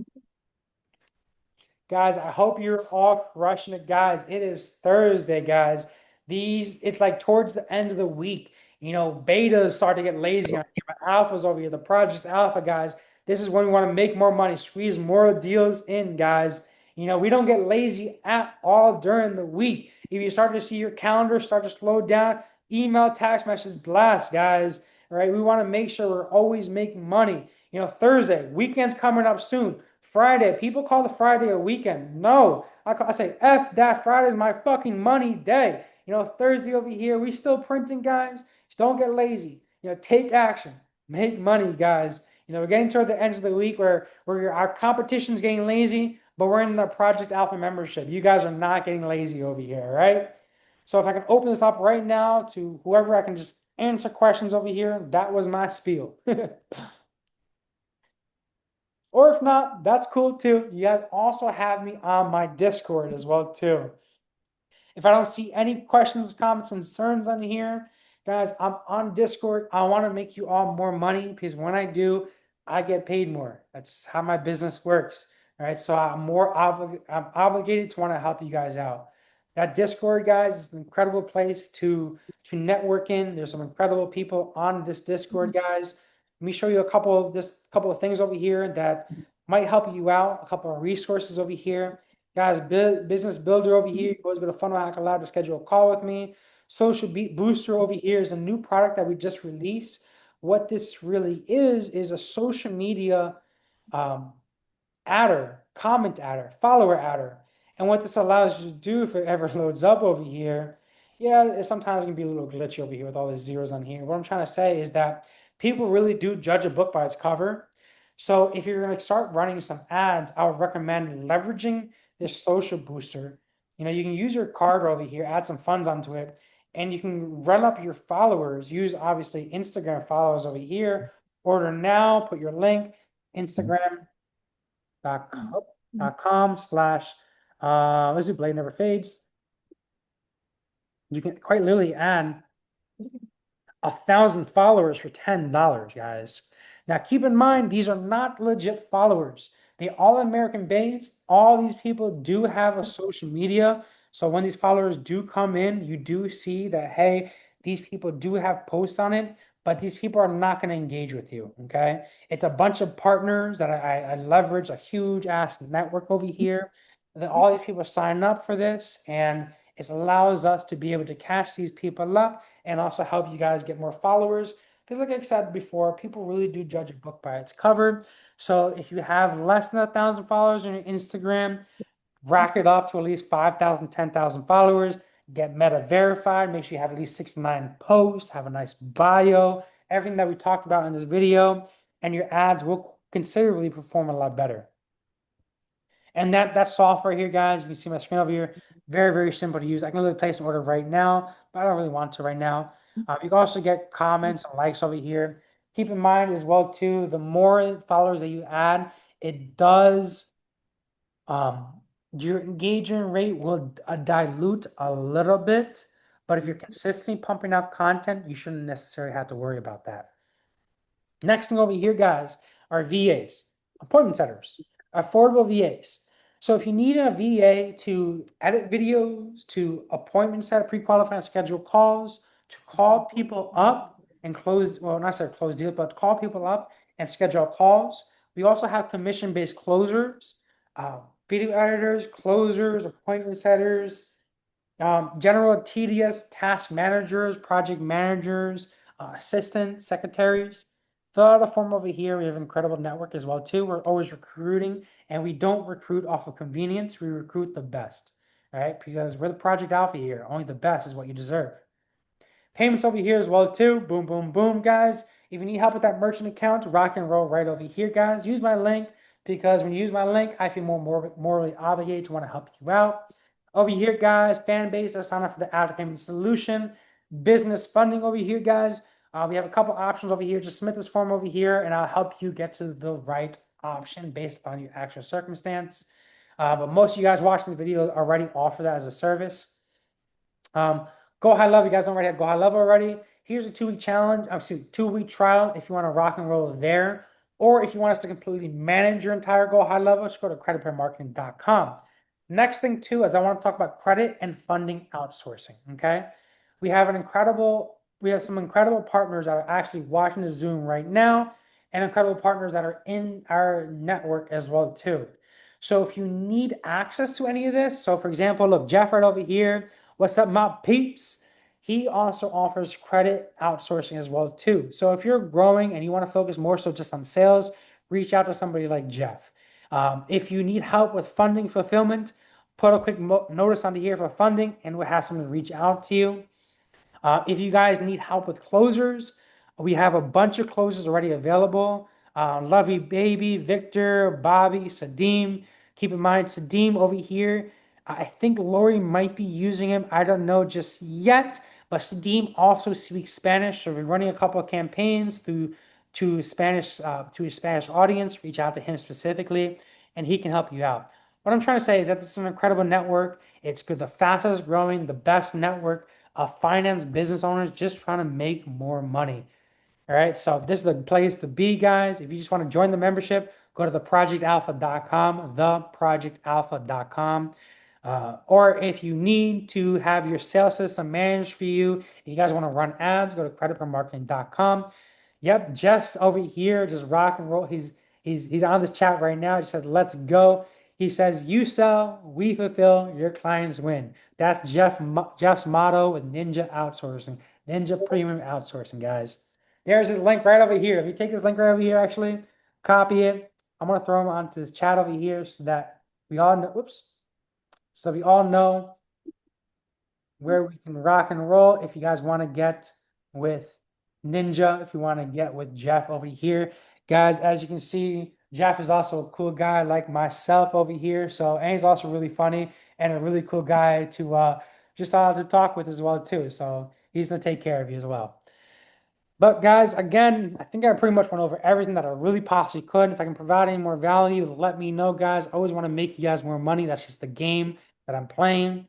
Guys, I hope you're all crushing it, guys. It is Thursday, guys. It's like towards the end of the week. Betas start to get lazy on here. Alphas over here, the Project Alpha guys. This is when we want to make more money, squeeze more deals in, guys. We don't get lazy at all during the week. If you start to see your calendar start to slow down, email, text message, blast, guys. All right, we want to make sure we're always making money. Thursday, weekend's coming up soon. Friday, people call the Friday a weekend. No, I say F that. Friday's my fucking money day. Thursday over here, we still printing, guys. Just don't get lazy. Take action, make money, guys. We're getting toward the end of the week where our competition's getting lazy, but we're in the Project Alpha membership. You guys are not getting lazy over here, right? So if I can open this up right now to whoever I can just answer questions over here, that was my spiel. Or if not, that's cool too. You guys also have me on my Discord as well too. If I don't see any questions, comments, concerns on here, guys, I'm on Discord. I want to make you all more money because when I do, I get paid more. That's how my business works. All right. So I'm I'm obligated to want to help you guys out. That Discord, guys, is an incredible place to network in. There's some incredible people on this Discord, guys. Let me show you a couple of things over here that might help you out. A couple of resources over here. Guys, business builder over here. You always go to Funnel Hacker Lab to schedule a call with me. Social Booster over here is a new product that we just released. What this really is a social media adder, comment adder, follower adder. And what this allows you to do, if it ever loads up over here, yeah, it sometimes can be a little glitchy over here with all the zeros on here. What I'm trying to say is that people really do judge a book by its cover. So if you're going to start running some ads, I would recommend leveraging this social booster. You can use your card over here, add some funds onto it, and you can run up your followers. Use obviously Instagram followers over here. Order now, put your link, Instagram.com/, let's do Blade Never Fades. You can quite literally add 1,000 followers for $10, guys. Now, keep in mind, these are not legit followers. They all American based. All these people do have a social media. So when these followers do come in, you do see that, hey, these people do have posts on it, but these people are not going to engage with you. Okay. It's a bunch of partners that I leverage a huge ass network over here. That all these people sign up for this, and it allows us to be able to catch these people up and also help you guys get more followers. Because like I said before, people really do judge a book by its cover. So if you have less than 1,000 followers on your Instagram, rack it up to at least 5,000, 10,000 followers, get meta verified, make sure you have at least 69 posts, have a nice bio, everything that we talked about in this video, and your ads will considerably perform a lot better. And that software here, guys, you can see my screen over here, very, very simple to use. I can literally place an order right now, but I don't really want to right now. You can also get comments and likes over here. Keep in mind as well, too, the more followers that you add, it does, your engagement rate will dilute a little bit. But if you're consistently pumping out content, you shouldn't necessarily have to worry about that. Next thing over here, guys, are VAs, appointment setters, affordable VAs. So if you need a VA to edit videos, to appointment set, pre-qualify and schedule calls, to call people up and close, well, not necessarily close deals, but call people up and schedule calls. We also have commission-based closers, video editors, closers, appointment setters, general TDS task managers, project managers, assistants, secretaries. Fill out a form over here. We have an incredible network as well too. We're always recruiting, and we don't recruit off of convenience. We recruit the best, all right? Because we're the Project Alpha here. Only the best is what you deserve. Payments over here as well too. Boom, boom, boom, guys. If you need help with that merchant account, rock and roll right over here, guys. Use my link because when you use my link, I feel more morally obligated to want to help you out. Over here, guys, Fanbase, sign up for the auto payment solution. Business funding over here, guys. We have a couple options over here. Just submit this form over here, and I'll help you get to the right option based on your actual circumstance. But most of you guys watching the video already offer that as a service. Go High Level. You guys don't already have Go High Level already. Here's a 2-week challenge. Excuse me, 2-week trial if you want to rock and roll there. Or if you want us to completely manage your entire Go High Level, just go to creditrepairmarketing.com. Next thing too is I want to talk about credit and funding outsourcing. Okay, we have some incredible partners that are actually watching the Zoom right now, and incredible partners that are in our network as well too. So if you need access to any of this, so for example, look, Jeff right over here, what's up, my peeps? He also offers credit outsourcing as well too. So if you're growing and you want to focus more so just on sales, reach out to somebody like Jeff. If you need help with funding fulfillment, put a quick notice under here for funding and we'll have someone reach out to you. If you guys need help with closers, we have a bunch of closers already available. Lovey Baby, Victor, Bobby, Sadim. Keep in mind, Sadim over here, I think Lori might be using him. I don't know just yet, but Sadim also speaks Spanish, so we're running a couple of campaigns to Spanish to his Spanish audience. Reach out to him specifically, and he can help you out. What I'm trying to say is that this is an incredible network. It's good, the fastest growing, the best network of finance business owners just trying to make more money. All right, so this is the place to be, guys. If you just want to join the membership, go to theprojectalpha.com, theprojectalpha.com. Or if you need to have your sales system managed for you, if you guys want to run ads, go to creditpermarketing.com. Yep, Jeff over here just rock and roll. He's on this chat right now. He said, "Let's go." He says, "You sell, we fulfill, your clients win." That's Jeff's motto with Ninja Outsourcing, Ninja Premium Outsourcing, guys. There's his link right over here. If you take this link right over here, actually, copy it. I'm gonna throw him onto this chat over here so that we all know. Oops. So we all know where we can rock and roll. If you guys want to get with Ninja, if you want to get with Jeff over here, guys, as you can see, Jeff is also a cool guy like myself over here. So, and he's also really funny and a really cool guy to just to talk with as well too. So he's gonna take care of you as well. But guys, again, I think I pretty much went over everything that I really possibly could. If I can provide any more value, let me know, guys. I always want to make you guys more money. That's just the game that I'm playing.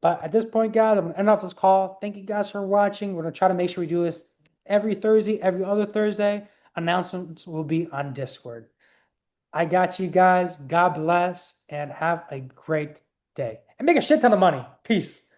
But at this point, guys, I'm going to end off this call. Thank you guys for watching. We're going to try to make sure we do this every Thursday, every other Thursday. Announcements will be on Discord. I got you guys. God bless and have a great day. And make a shit ton of money. Peace.